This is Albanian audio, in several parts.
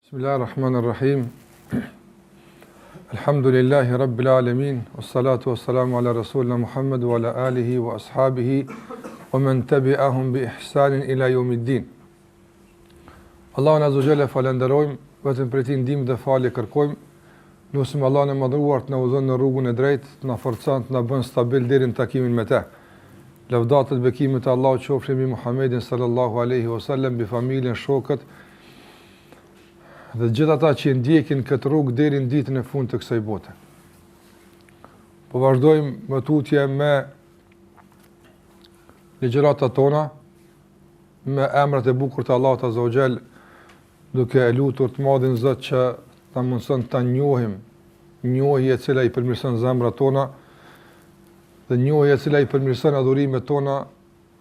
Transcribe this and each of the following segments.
Bismillahirrahmanirrahim. Alhamdulillahi rabbil alamin, wassalatu wassalamu ala rasulina Muhammad wa ala alihi wa ashabihi wa man tabi'ahum bi ihsanin ila yawmiddin. Allahun azza wa jalla falenderojmë, vetëm për ti ndihmë dhe falje kërkojmë. Lutim Allahun e madhruar të na udhëzon në rrugën e drejtë, të na forcon, të na bën stabil deri në takimin me të. Lavdatat dhe bekimet e Allahut qofshin mbi Muhammedin sallallahu alaihi wasallam, mbi familjen, shokët dhe gjithë ata që ndjekin këtë rrugë deri në ditën e fundit të kësaj bote. Po vazhdojmë me tutje me ligjëratat tona, me emrat e bukur të Allahut azza wa jall, duke e lutur të madhin Zot që ta mundson ta njohim, njohje e cila i përmirëson zemrat tona, dhe njohje e cila i përmirëson adhurimet tona,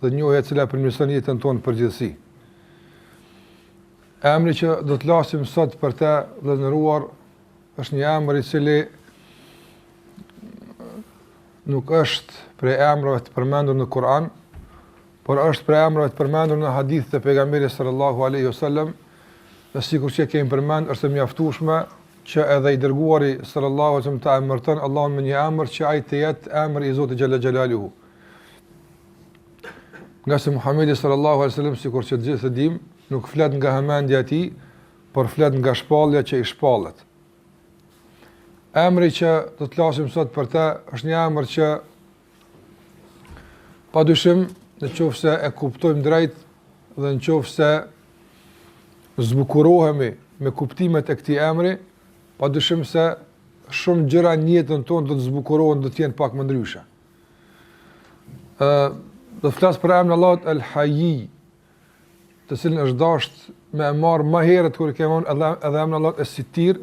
dhe njohje e cila përmirëson jetën tonë përgjithësi. Emri që do të lasim sot për të vëllezëruar është një emër i cili nuk është prej emrave të përmendur në Kur'an, por është prej emrave të përmendur në hadith të pejgamberit sallallahu alaihi wasallam, dhe sikur që kemi përmendur është mjaftueshme që edhe i dërguari sallallahu alaihi wasallam ta emërton Allahun me një emër që ai të jetë emri i Zotit xhalla xhelaluhu. Nga se Muhamedi sallallahu alaihi wasallam, sikur që të gjithë e dimë, nuk flet nga hamendja e tij, por flet nga shpallja që i shpallet. Emri që do të flasim sot për të është një emër që padyshim nëse e kuptojmë drejt dhe nëse zbukurohemi me kuptimet e këtij emri, padyshim se shumë gjëra në jetën tonë do të zbukurohen, do të jenë pak më ndryshe. Do të flas për emrin Allahut El-Hayy, të cilën është dashur me e marrë më herët kur kemon edhe emrin Allahut Es-Sittir.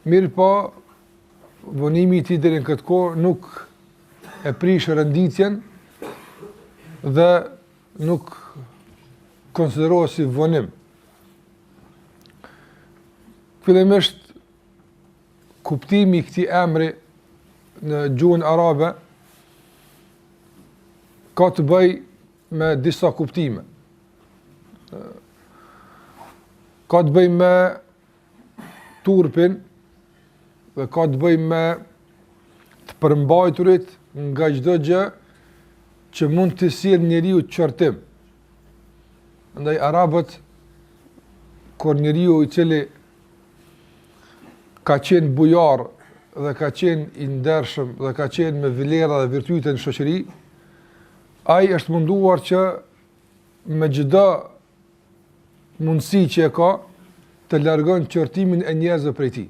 Mirë po, vonimi i tij deri në këtë kohë nuk e prish renditjen dhe nuk konsiderohet si vonim. Fillimisht, kuptimi i këtij emri në gjuhën arabe ka të bëjë me disa kuptime. Ka të bëjë me turpin dhe ka të bëjë me të përmbajturit nga çdo gjë që mund të sjellë njeriu çortim. Andaj arabët, kur njeriu i cili ka qenë bujar dhe ka qenë i ndershëm dhe ka qenë me vlera dhe virtyte në shoqëri, ai është munduar që me çdo mundësi që e ka të largon qortimin e njerëzve prej tij.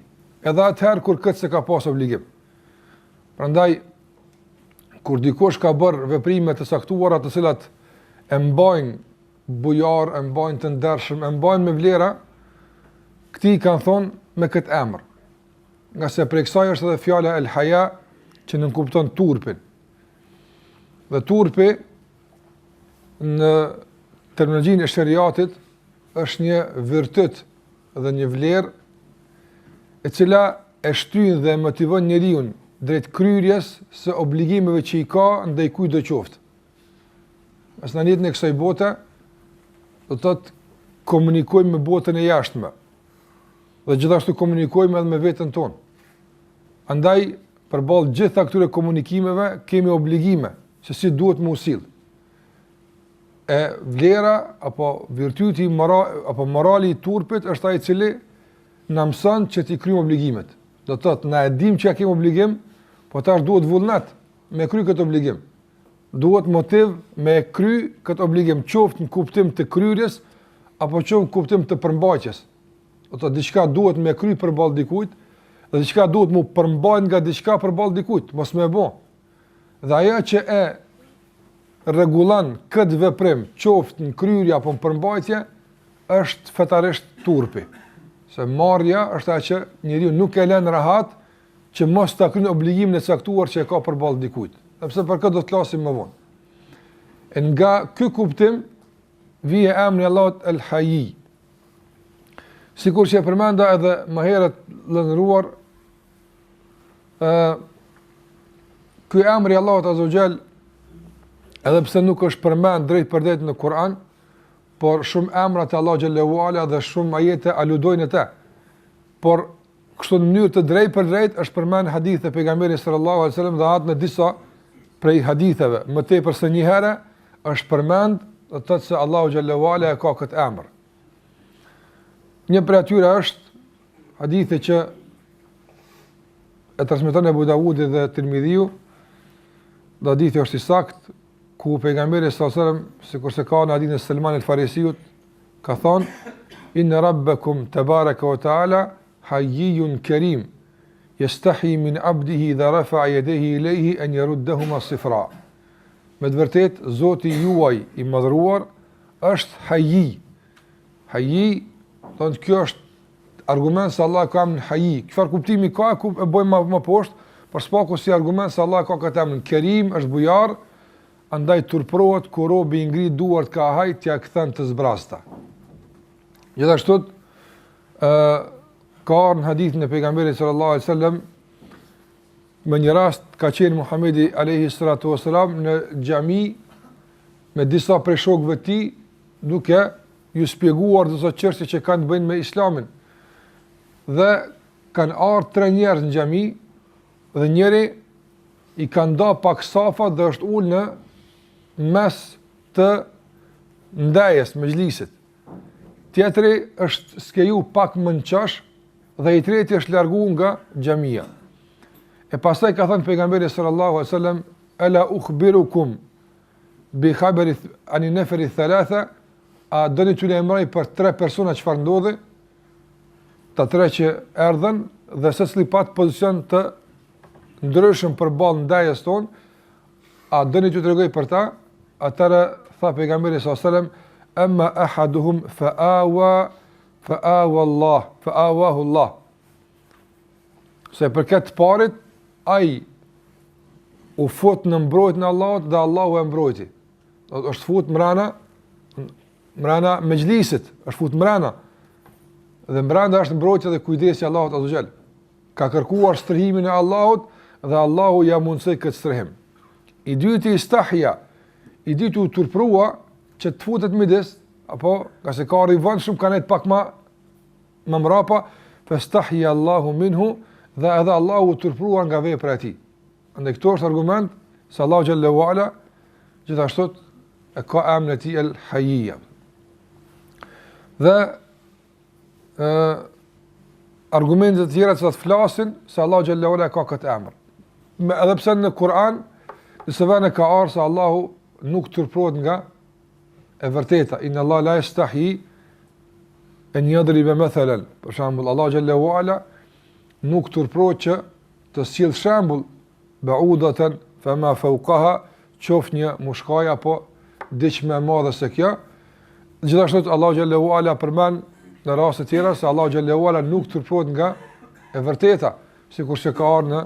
Edhe atëherë kur këtë se ka pas obligim. Prandaj kur dikush ka bërë veprime të saktuara të cilat e mbajnë bujar, e mbajnë të ndershëm, e mbajnë me vlera, këtij kanë thonë me këtë emër. Nga se prej kësaj është edhe fjala El-Haya që nënkupton turpin. Dhe turpi në terminologjinë e shariatit është një virtyt dhe një vlerë e cila e shtyn dhe motivon njeriu drejt kryerjes së obligimeve që i ka ndaj kujt do qoftë. As në jetën e kësaj bote do të thotë komunikojmë me botën e jashtme dhe gjithashtu komunikojmë edhe me veten tonë. Andaj përballë gjitha këtyre komunikimeve kemi obligime se si duhet më usill. E vlera apo virtyti apo morali i turpit është ai i cili na mëson që t'i kryejmë obligimet. Do të thotë na e dim që kemi obligim, po tash duhet vullnet me kry këtë obligim. Duhet motiv me kry këtë obligim, qoftë në kuptim të kryerjes apo qoftë në kuptim të përmbajtjes. Do të thotë diçka duhet me kry përballë dikujt dhe diçka duhet mu përmbajt nga diçka përballë dikujt, mos më e bë. Dhe ajo që e rregullon këtë veprim, qoftë në kryerje apo në përmbajtje, është fetarisht turpi. Se marrja është ajo që njeriu nuk e lën rahat që mos ta kryejë obligimin e caktuar që e ka përballë dikujt. Sepse për këtë do të flasim më vonë. E nga ky kuptim vije emri Allahut El-Hayy. Sikur që e përmenda edhe më herët lëndëruar, ky emri Allahut azza wa jall, edhe pse nuk është përmend drejt për drejt në Kur'an, por shumë emra të Allah xhallahu ala dhe shumë ajete aludojnë te. Por kështu në mënyrë të drejtë për drejtë është përmend hadith e pejgamberit sallallahu alaihi wasallam dhe atë në disa prej haditheve. Më tepër se një herë është përmend do të thotë se Allahu xhallahu ala ka këtë emër. Një prej atyre është hadithi që e transmeton Abu Dawudi dhe Tirmidhiu. Dhe hadithi është i saktë ku pejgamberi sallallahu alaihi wasallam, sikur se ka në hadithin e Salman el-Farisiut, ka thonë: "Inna rabbakum tabaraka wa ta'ala hayyun karim, yastahi min 'abdihi idha rafa'a yadayhi ilayhi an yaruddahuma sifra." Me të vërtetë, Zoti juaj i madhruar është hayy. Hayy, do të kjo është argument se Allah ka emrin hayy. Çfarë kuptimi ka ku e bëjmë më poshtë, por s'paku si argument se Allah ka këtë emrin Kerim, është bujar. Andaj turprohet ku robi i ngrit duart ka hajt t'ja kthen të zbrasta. Gjithashtu ka në hadithin e pejgamberit sallallahu alaihi wasallam, me një rast ka qenë Muhamedi alayhi salatu wasalam në xhami me disa prej shokëve të tij, duke ju shpjeguar disa çështje që kanë të bëjnë me Islamin. Dhe kanë ardhur 3 njerëz në xhami dhe njëri i ka nda pak safa dhe është ulë në mes të ndajes, mejlisit. Tjetri është skeju pak më në qash dhe i treti është largu nga xhamia. E pastaj ka thënë pejgamberi sallallahu alaihi wasallam: "Ala ukhbirukum bi khabari an nafari thalatha", a doni t'ju lajmëroj për 3 persona çfarë ndodhi? Ta 3 që erdhën dhe secili pat pozicion të ndryshëm përballë ndajes tonë, a doni t'ju tregoj për ta? Atëra tha pejgamberi sallallahu alaihi wasallam: "Amma ahaduhum fa'awahu Allah." Se për këtë parit, ai u fut në mbrojtjen e Allahut dhe Allahu e mbrojti. Është fut mbrana mejlisit, është fut mbrana. Dhe mbrana është mbrojtja dhe kujdesi i Allahut azza xal. Ka kërkuar strëhimin e Allahut dhe Allahu ja mundsoi këtë strehim. I dyti istahja, i dyti u turprua që të futet midis, apo ka se ka rivon shumë kanë pak më mrapa, fastahya Allahu minhu, dhe edhe Allahu u turprua nga vepra e tij. Andaj këto është argument se Allahu xhallahu ala gjithashtu e ka emrin e tij El Hayy. Dhe argumentet të tjera që të flasin se Allahu xhallahu ala ka këtë emër. Edhe pse në Kur'an nëse vënë ka ardhur se Allahu nuk turprohet nga e vërteta. Inna Allah la yastahi an yadriba mathalan. Për shembull, Allahu xhallahu ala nuk turprohet që të sjell shembull ba'udatan fama fawqaha, qof një mushkaj apo diç më e madhe se kjo. Gjithashtu Allahu xhallahu ala përmend në raste të tjera se Allahu xhallahu ala nuk turprohet nga e vërteta, sikur se ka ardhur në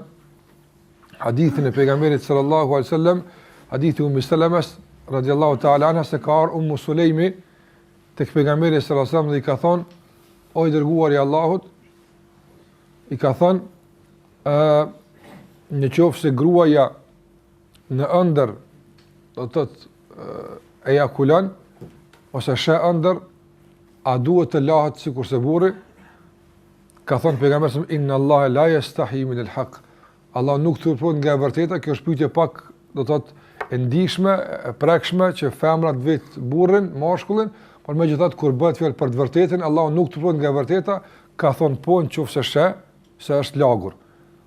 hadithin e pejgamberit sallallahu alaihi wasallam, hadithi Ummu Salamas radhiyallahu ta'ala anha, se ka ardhur Ummu Sulejmi tek pejgamberi sallallahu alaihi wasallam dhe i ka thonë: "O i dërguari i Allahut", i ka thonë, në qoftë se gruaja në ëndër do të thotë ejakulon ose sheh ëndër, a duhet të lahet sikur se burri? Ka thonë pejgamberi sallallahu alaihi wasallam: "Inna Allah la yastahi min al-haq." Allah nuk turprohet nga e vërteta. Kjo është pyetje pak do të thotë e ndihshme, e prekshme që femrat vet burrin, mashkullin, por megjithatë kur bëhet fjalë për të vërtetën, Allah nuk turprohet nga e vërteta, ka thonë po nëse sheh se është lagur.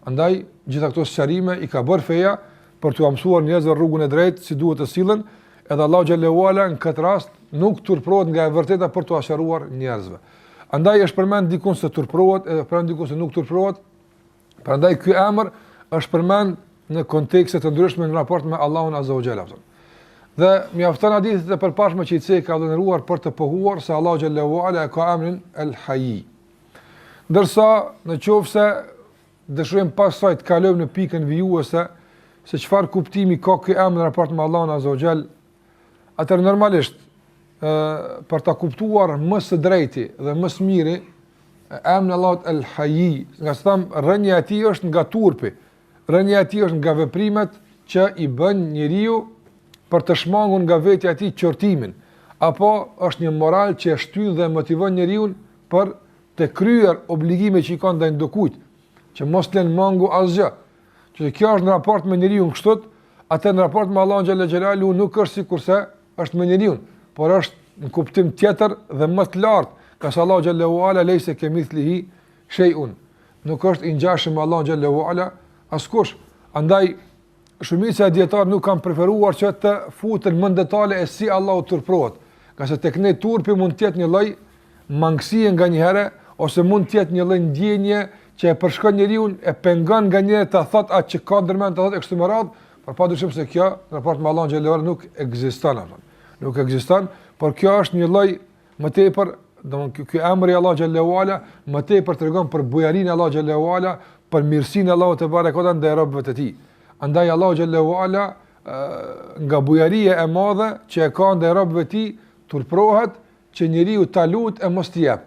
Andaj gjitha këto sqarime i ka bërë feja për t'u mësuar njerëzve rrugën e drejtë si duhet të sillen, edhe Allahu xhallahu ala në këtë rast nuk turprohet nga e vërteta për t'u asharuar njerëzve. Andaj është përmend dikun se turprohet, edhe përmend dikun se nuk turprohet. Prandaj ky emër është përmend në kontekste të ndryshme në raport me Allahun azza wa jalla. Dhe mjafton hadithet e përparshme që i cili ka dhënuar për të pohuar se Allahu xhallahu ala ka emrin El Hayy. Ndërsa nëse dëshirojmë pas saj të kalojmë në pikën vijuese se çfarë kuptimi ka ky emër në raport me Allahun azza wa jall, atëherë normalisht për ta kuptuar më së drejti dhe më së miri emri Allahut El Hayy, nga sa tham rënja e tij është nga turpi. Rënja e tij është nga veprimet që i bën njeriu për të shmangur nga vetja e tij qortimin. apo është një moral që e shtyn dhe motivon njeriu për të kryer obligime që i kanë ndaj dokujt, që mos lën mangu asgjë. Që kjo është në raport me njeriu kështu, atë në raport me Allahun xhalla xhelalu nuk është sikurse është me njeriu, por është në kuptim tjetër dhe më të lartë, ka se Allahu xhallahu ala leysa kamithlihi shay'un. Nuk është i ngjashëm me Allahun xhallahu ala askush. Andaj shumica e dietarë nuk kanë preferuar që të futen më detale e si Allahu turprohet. Ka se tek ne turpi mund të jetë një lloj mangësie nganjëherë ose mund të jetë një lloj ndjenje që e përshkon njeriu, e pengon nganjëherë të thotë atë që ka ndërmend të thotë kështu me radhë, por padyshim se kjo në raport me Allahun xhallahu ala nuk ekziston atë. Nuk ekziston, por kjo është një lloj më tepër, domthonë ky emri Allah xhallahu ala më tepër tregon për bujarinë Allah xhallahu ala, për mirësinë Allahu te barekota ndaj robëve të tij. Andaj Allah xhallahu ala nga bujaria e madhe që e ka ndaj robëve të tij turprohet që njeriu ta lut e mos t'i jap.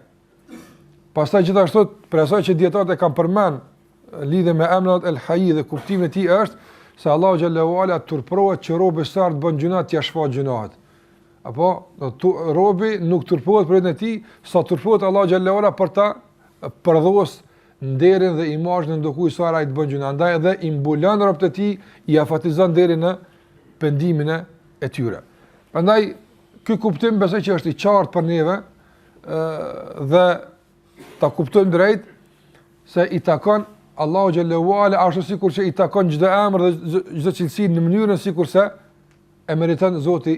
Pastaj gjithashtu për asaj që dietarët e kanë përmend lidhe me emrat El Hayy dhe kuptimin e tij është se Allah xhallahu ala turprohet që robi sa të bën gjuna t'ia shfaq gjunat. Apo robi nuk turpohet për vetën e tij, sa turpohet Allah xhallahu ala për ta përdhos nderin dhe imazhin e ndokujt sa ai të bën gjuna. Andaj edhe i mbulon robët e tij, i afatizon deri në pendimin e tyre. Prandaj ky kuptim besoj që është i qartë për neve dhe ta kuptojmë drejt se i takon Allahu xhallahu ala ashtu sikur që i takon çdo emër dhe çdo cilësi në mënyrën sikurse e meriton Zoti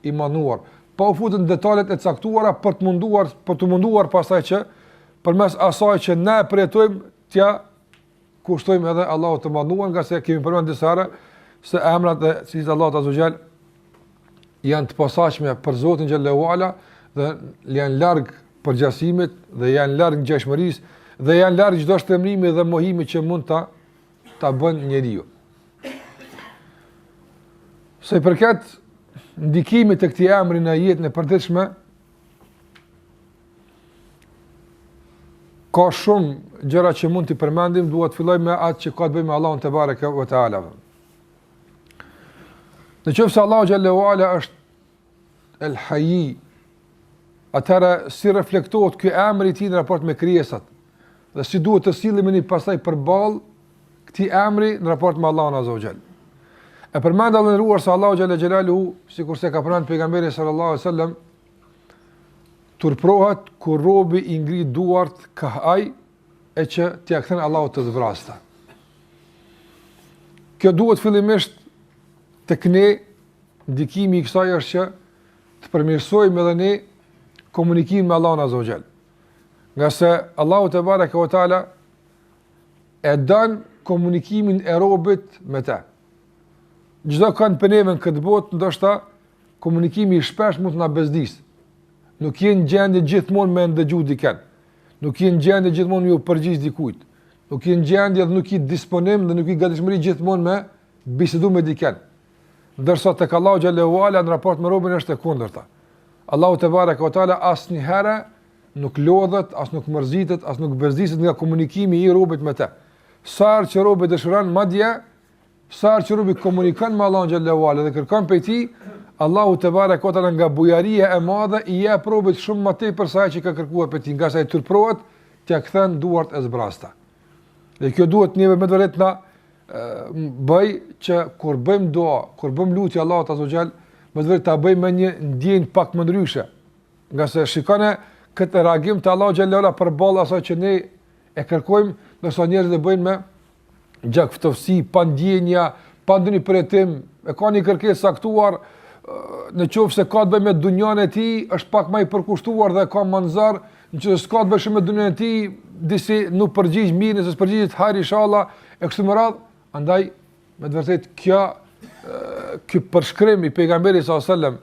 i manduar, pa u futur në detalet e caktuara për të munduar pastaj që përmes asaj që ne përjetojmë t'ja kushtojmë edhe Allahut të manduar, nga se kemi përmendur disa herë se emrat e cilësitë Allahut azza xal janë të posaçme për Zotin xhallahu ala dhe janë larg përgjasimit dhe janë larg ngjashmërisë dhe janë larg çdo shtremrimi dhe mohimi që mund ta bën njeriu. Se përket ndikimit të këtij emri në jetën e përditshme, ka shumë gjëra që mund t'i përmendim, duhet të filloj me atë që ka të bëjë me Allahun te bareke ve teala. Nëse Allahu xhallahu ala është El Hayy, atëra si reflektohet ky emër i tij në raport me krijesat dhe si duhet të sillemi ne pastaj përballë këtij emri në raport me Allahun azza wa xal. E përmend Allahu nderuar se Allahu xhallahu xhelaluhu, sikurse ka përmendur pejgamberi sallallahu alaihi wasallam, turprohet kur robi i ngrit duart ka ai e që t'ia kthen Allahu të zbrasta. Kjo duhet fillimisht tek ne, ndikimi i kësaj është që të përmirësojmë edhe ne komunikimin me Allahun azza wa xal. Nga se Allahu te bareke ve teala e don komunikimin e robit me të. Çdo kanë për neve në këtë botë, ndoshta komunikimi i shpesh mund të na bezdisë. Nuk jenë gjendje gjithmonë me ndëgju dikën. Nuk jenë gjendje gjithmonë me u përgjigj dikujt. Nuk jenë gjendje dhe nuk i disponim dhe nuk i gatishmëri gjithmonë me bisedu me dikën. Ndërsa tek Allahu xhallahu ala në raport me robën është e kundërta. Allahu te bareke ve teala asnjëherë nuk lodhet, as nuk mërzitet, as nuk bezdiset nga komunikimi i robit me të. Sa që robi dëshiron, madje sa që robi komunikon me Allahun xhallahu ala dhe kërkon prej tij, Allahu te bareke ve teala nga bujaria e madhe i jep robit shumë më tepër se sa që ka kërkuar prej tij, nga sa i turprohet t'ia kthen duart e zbrasta. Dhe kjo duhet neve me vërtet na bëj që kur bëjmë dua, kur bëjmë lutje Allahut azza xal, me vërtet ta bëjmë me një ndjenjë pak më ndryshe. Nga se shikone këtë reagim të Allahu xhallahu ala përballë asaj që ne e kërkojmë, ndërsa njerëzit e bëjnë me gjakftofsi, pa ndjenja, pa ndonjë pretendim, e ka një kërkesë saktuar, në qoftë se ka të bëjë me dunjan e tij, është pak më i përkushtuar dhe ka manzar, nëse s'ka të bëjë me dunjan e tij, disi nuk përgjigj mirë, nëse s'përgjigjet hajr inshallah, e kështu me radhë. Andaj me të vërtetë ky përshkrim i pejgamberit sallallahu alajhi wasallam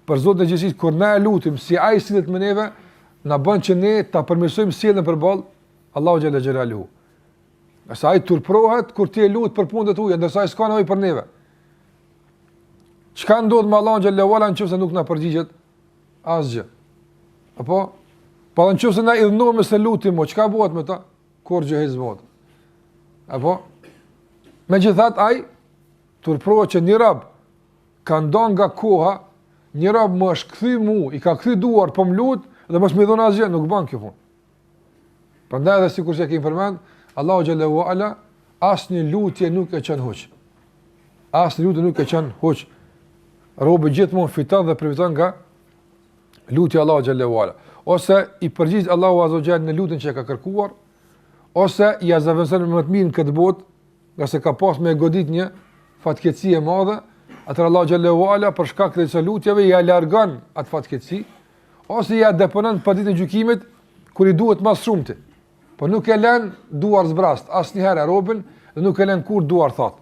për Zotin e gjithësisë, kur na e lutim si ai sillet me neve, na bën që ne ta përmirësojmë sjelljen përballë Allahu xhalla xhelaluhu. Asa ai turprohet kur ti e lut për punët tuaja, ndërsa ai s'ka nevojë për neve. Çka ndodh me Allahun xhallahu ala nëse nuk na përgjigjet asgjë? Apo po nëse na i dhënohem se lutim, çka bëhet me ta? Kur gjë hezbot. Apo megjithatë ai turprohet që një rob ka ndonë nga koha një rob më është kthy mu, i ka kthy duar, po më lut dhe mos më dhon asgjë, nuk bën kjo punë. Prandaj edhe sikur se kemi përmend, Allahu xhallahu ala asnjë lutje nuk e çon hoç. Asnjë lutje nuk e çon hoç. Robi gjithmonë fiton dhe përfiton nga lutja Allahu xhallahu ala. Ose i përgjigj Allahu azza wa jalla në lutjen që ka kërkuar, ose i azavëson më të mirë në këtë botë, nga se ka pas me godit një fatkeqësi e madhe, atëherë Allahu xhallahu ala për shkak të kësaj lutjeve ja largon atë fatkeqësi, ose ja deponon për ditën e gjykimit kur i duhet më shumëti. Po nuk e lën duar zbrast asnjëherë robën dhe nuk e lën kur duar thot.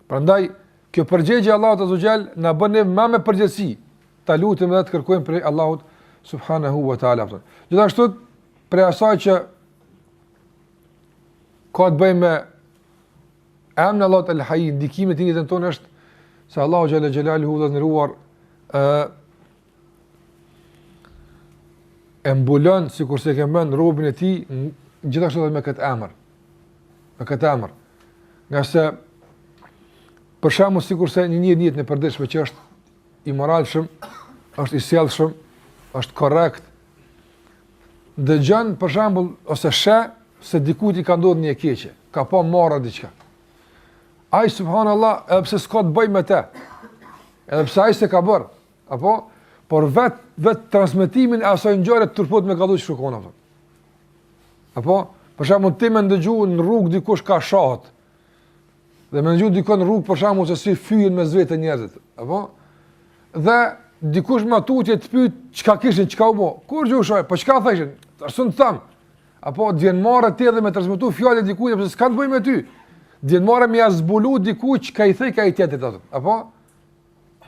Prandaj kjo përgjigje Allahut azza wa jall na bën më me përgjegjësi ta lutem dhe të kërkojmë prej Allahut subhanahu wa taala. Gjithashtu për asaj që ka të bëjë me emrin Allahut el-Hayy, ndikimet e jetën tonë është se Allahu xhalla xhelaluhu dhe ndëruar e mbulon sikur se ke mend robën e tij gjithashtu edhe me këtë emër. Me këtë emër. Nga se për shembull sikur se një njeri në përditshme që është i moralshëm, është i sjellshëm, është korrekt. Dëgjon për shembull ose sheh se dikujt i ka ndodhur një keqje, ka pa marrë diçka. Ai subhanallahu, edhe pse s'ka të bëj me të. Edhe pse ai s'e ka bërë, apo por vet transmetimin e asaj ngjarje turpot me kalluç shkon apo. Apo për shembull ti më ndëgjuan në rrugë dikush ka shahat. Dhe më ndëgjuan dikon në rrugë për shembull se si fyjen me zvetë njerëzit, apo? Dhe dikush më tutje të pyet çka kishin, çka u bë. Kur gjushoj, po çka thëshin? Arsun tham. Apo të vjen marrë ti edhe me transmetu fjalë dikujt sepse s'ka të bëjë me ty. Të vjen marrë me ja zbulu dikujt çka i thej ka i tjetrit atë. Apo?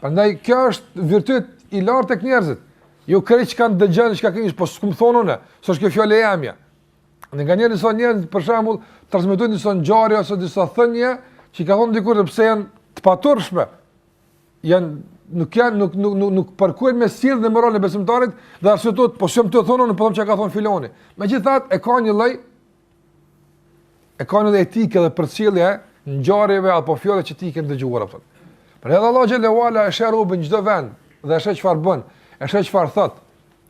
Prandaj kjo është virtyt i lartë tek njerëzit. Jo kërë që kanë dëgjën, që ka kënish, po s'kum thonë une, së është kjo fjole e jamja. Në nga njerë njësa njerët, për shembull, transmetojnë njësa ngjarje ose njësa thënje, që i ka thonë dikur dhe pse janë të paturshme. Nuk përkujnë me sirë dhe moral në besimtarit, dhe arsyetohet, po s'jom të thonë unë, po thëmë që ka thonë filoni. Megjithatë, e ka një lloj etike dhe përcjellje ngjarjeve apo fjole që ti ke dëgjuar apo. Për edhe Allah xhallahu ala e sheh robën çdo vend dhe e sheh çfarë bën, e sheh çfarë thot.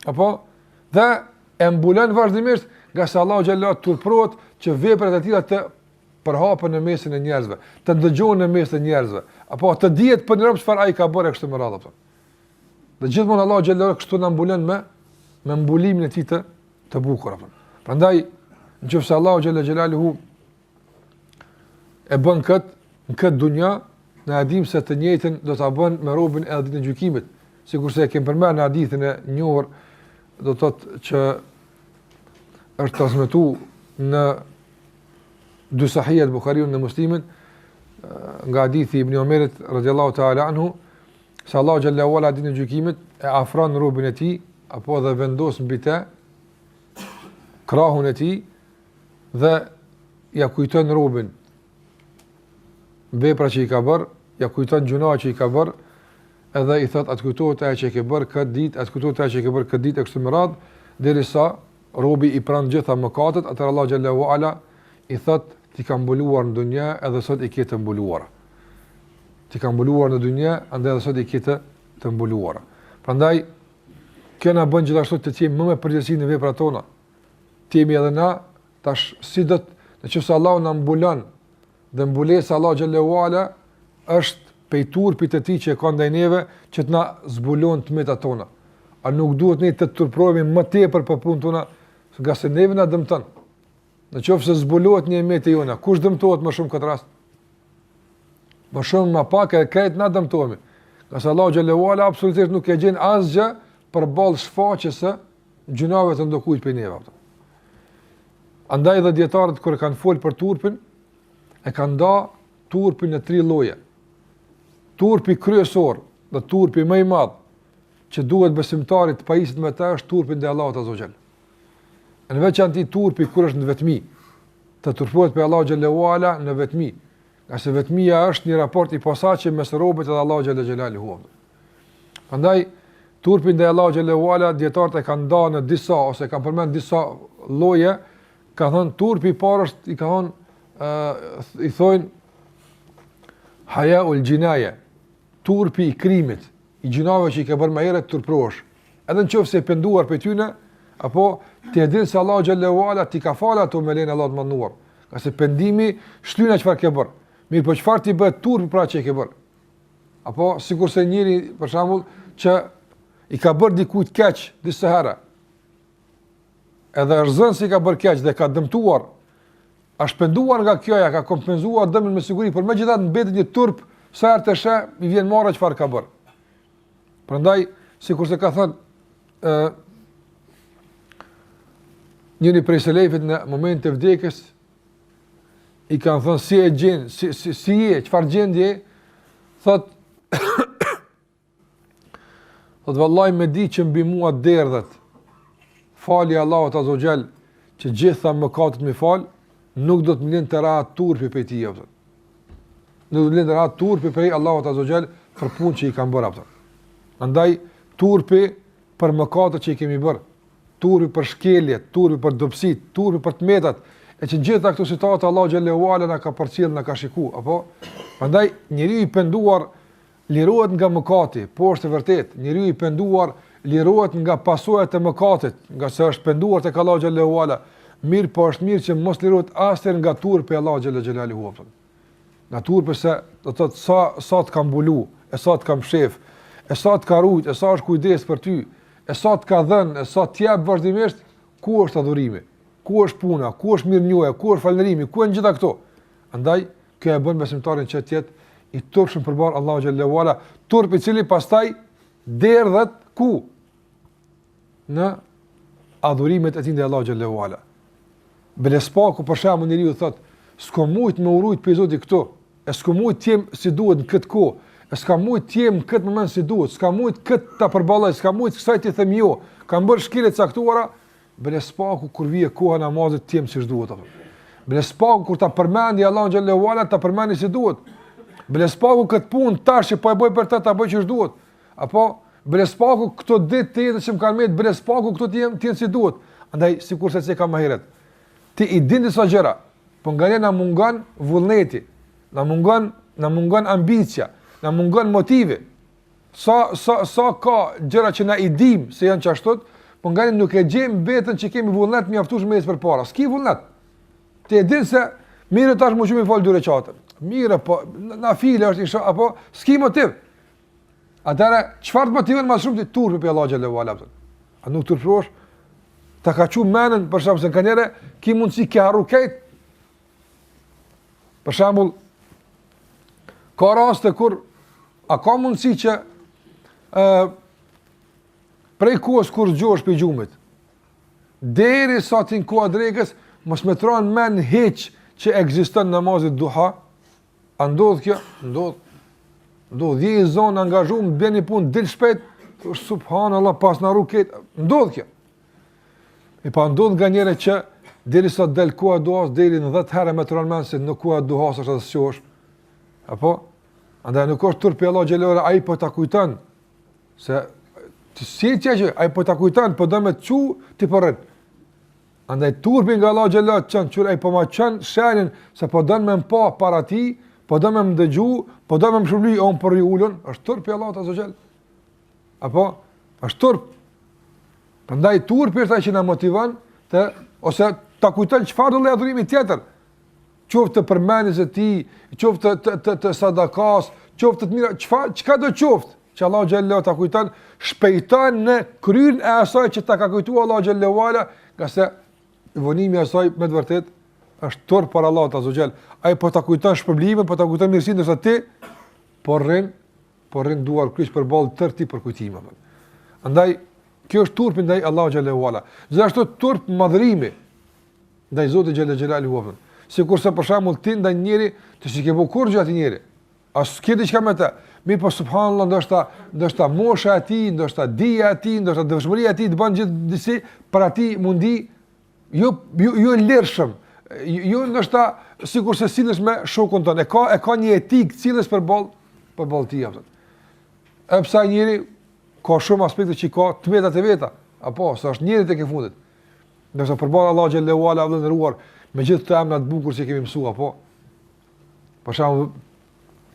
Apo dhe e mbulon vazhdimisht nga se Allah xhallahu turprohet që veprat e tilla të përhapen në mesin e njerëzve, të ndëgjohen në mes të njerëzve, apo të dihet për në çfarë ai ka bërë kështu më radhë apo. Dhe gjithmonë Allah xhallahu kështu na mbulon me mbulimin e tij të bukur apo. Prandaj nëse Allah xhallahu e bën në këtë dunja, në adim se të njëjtën do ta bën me robën e ditën e gjykimit. Sigurisht e kemi përmendur në hadithin e njohur, do të thotë që është transmetuar në dy sahih al-Bukhariun dhe Muslimin nga hadithi Ibn Omerit radhiyallahu ta'ala anhu, se Allahu xhallahu ala ditën e gjykimit e afron robën e tij apo dhe vendos mbi të krahun e tij dhe ja kujton robën vepra që i ka bërë, ja kujton gjuna që i ka bërë, edhe i thot atë kujtohet ajo që e ke bërë këtë ditë, atë kujtohet ajo që e ke bërë këtë ditë kështu me radhë, derisa robi i pran gjitha mëkatet, atëherë Allah xhallahu ala i thot ti ka mbuluar në dunjë edhe sot i ke të mbuluara. Ti ka mbuluar në dunjë, andaj edhe sot i ke të mbuluara. Prandaj kjo na bën gjithashtu të jemi më me përgjegjësi në veprat tona. Ti jemi edhe na tash si do të nëse Allahu na mbulon dhe mbulesa Allah xhallahu ala është pej turpit të tij që ka ndaj neve që të na zbulon tmetat tona. A nuk duhet ne të turprohemi më tepër për punën tona, nga se neve na dëmton. Nëse zbulohet një emet e jona, kush dëmtohet më shumë këtë rast? Më shumë më pak e krejt na dëmtohemi. Nga se Allah xhallahu ala absolutisht nuk e gjen asgjë përballë shfaqjes së gjunave të ndokujt prej neve. Andaj dhe dietarët kur kanë folë për turpin, e kanë nda turpin në 3 lloje. Turpi kryesor, dhe turpi më i madh që duhet besimtarit të pajisit me të është turpi ndaj Allahut azza wa jall. Në veçantë turpi kur është në vetmi, të turpohet për Allahu xhallahu ala në vetmi. Nga se vetmia është një raport i posaçëm mes robët dhe Allahu xhallahu. Prandaj turpi ndaj Allahu xhallahu ala dietarët e kanë nda në disa ose kanë përmend disa lloje, ka thënë turpi i parë është i ka thënë i thonë haya ul jinaya, turpi i krimit, i gjunave që i ke bërë më herët turprosh. Edhe nëse e penduar për tyne, apo ti e din se Allahu xhallahu ala ti ka falë ato me lenin Allah të mënduar. Ka se pendimi shlyna çfarë ke bërë. Mirë, po çfarë ti bëhet turp pra që e ke bërë? Apo sikurse njëri për shembull që i ka bërë dikujt keq disa herë. Edhe rëzën si ka bërë keq dhe ka dëmtuar, a shpenduar nga kjoja, ka kompenzuar dëmin me siguri, por megjithatë mbetet një turp, sa herë të sheh, i vjen marrë çfarë ka bërë. Prandaj, sikurse ka thënë njëri prej selefit në moment të vdekjes, i kanë thënë si e gjen, si je, çfarë gjendje, thot thot vallai me di që mbi mua derdhet. Fali Allahut azza wa jall që gjitha mëkatet më fal, nuk do të më lënë të rahat turpi prej tij apo. Nuk do të lënë të rahat turpi prej Allahut azza wa jall për punë që i kanë bërë apo. Andaj turpi për mëkatet që i kemi bërë, turpi për shkeljet, turpi për dobësit, turpi për tmetat, e që gjitha këto situata Allahu xhallahu ala na ka përcjell, na ka shikuar, apo. Prandaj njeriu i penduar lirohet nga mëkati, po është e vërtet, njeriu i penduar lirohet nga pasojat e mëkatit, nga se është penduar tek Allahu xhallahu ala. Mirë, po është mirë që mos lirohet asnjë nga turpi i Allahu xhallahu ala. Nga turpi se do të thotë sa të ka mbulu, e sa të ka mshef, e sa të ka rujt, e sa është kujdes për ty, e sa të ka dhënë, e sa të jep vazhdimisht, ku është adhurimi, ku është puna, ku është mirënjohja, ku është falënderimi, ku janë gjitha këto. Andaj kjo e bën besimtarin që të jetë i turpshëm përbar Allahu xhallahu ala, turp i cili pastaj derdhet ku? Në adhurimet e tij ndaj Allahu xhallahu ala. Belespaku për shembull njeriu thotë, s'ka mujt me urujt për Zotin këtu, e s'ka mujt të jem si duhet në këtë kohë, e s'ka mujt të jem në këtë moment si duhet, s'ka mujt këtë ta përballoj, s'ka mujt kësaj të them jo, kam bërë shkelje të caktuara. Belespaku kur vije koha namazit të jem siç duhet apo. Belespaku kur ta përmendi Allahu xhallahu ala, ta përmendi si duhet. Belespaku këtë punë tash që po e bëj për të ta bëj ç'është duhet. Apo belespaku këto ditë të jetës që më kanë mbet, belespaku këto të jenë si duhet. Andaj sikurse se ka më herët. Ti i din disa gjëra, po ngale na mungon vullneti, na mungon ambicia, na mungon motive. Sa ka gjëra që na i dim se janë çashtot, po ngale nuk e gjejmë vetën që kemi vullnet mjaftueshëm mes përpara. S'ki vullnet. Ti e din se mirë tash më shumë fal dy recate. Mirë, po na file është isha, apo s'ki motiv. Atëra çfarë motivon më shumë ti turpi pe Allahu xhallahu ala. A nuk turprosh? Ta ka qu menën, për shembull, se kanjere ki mundësi ke harru kejt. Për shembull, ka raste kur a ka mundësi që prej kohës kur zgjohesh për gjumit, deri sa ti në koha drekës, mos me tron men hiç që ekziston namazit duha. A ndodh kjo? Ndodh. Dhe i zonë angazhuar, bën një punë dil shpejt, subhanallahu pas na ruket. Ndodh kjo. E pa ndodh nga njëre që deri sa del koha duhas, deri në 10 herë me tronmen se në koha duhas është të shosh. Apo? Andaj nuk është turpi Allah xhallahu ai po ta kujton se si që ai po ta kujton, po do me të çu ti po rrit. Andaj turpi nga Allah xhallahu çan çur ai po ma çan shenin se po don me pa para ti, po do me më dëgju, po do me më shpërbly on për ulën, është turpi Allah azza xhall. Apo? Është turp. Prandaj turpi është ai që na motivon të ose ta kujton çfarë do lloj adhurimi tjetër. Qoftë të përmendjes së tij, qoftë të sadakas, qoftë të mira, çka do qoftë, që Allahu xhallahu ta kujton, shpejton në kryen e asaj që ta ka kujtuar Allahu xhallahu ala, qase vonimi i asaj me të vërtet është turp për Allahut azza xhall. Ai po ta kujton shpërblimin, po ta kujton mirësinë ndërsa ti po rrin duar kryq për ballë tër ti për kujtim apo. Andaj kjo është turpi ndaj Allahu xhallahu ala. Gjithashtu turp madhërimi ndaj Zotit xhallahu xhelaluhu. Sikurse për shembull ti ndaj njëri të shikë bukur gjatë njëri. As ke diçka me të. Mi po subhanallahu ndoshta mosha e tij, ndoshta dija e tij, ndoshta dëshmëria e tij të bën gjithë disi për aty mundi jo lirshëm. Jo ndoshta sikurse sillesh me shokun tonë. E ka një etik cilës për ball ti apo. Epsa njëri ka shumë aspekte që ka të metat e veta, apo sa është njëri tek e fundit. Ndërsa përballë Allahu xhallahu ala vëllëruar me gjithë të emrat bukur që kemi mësua, po. Për shembull,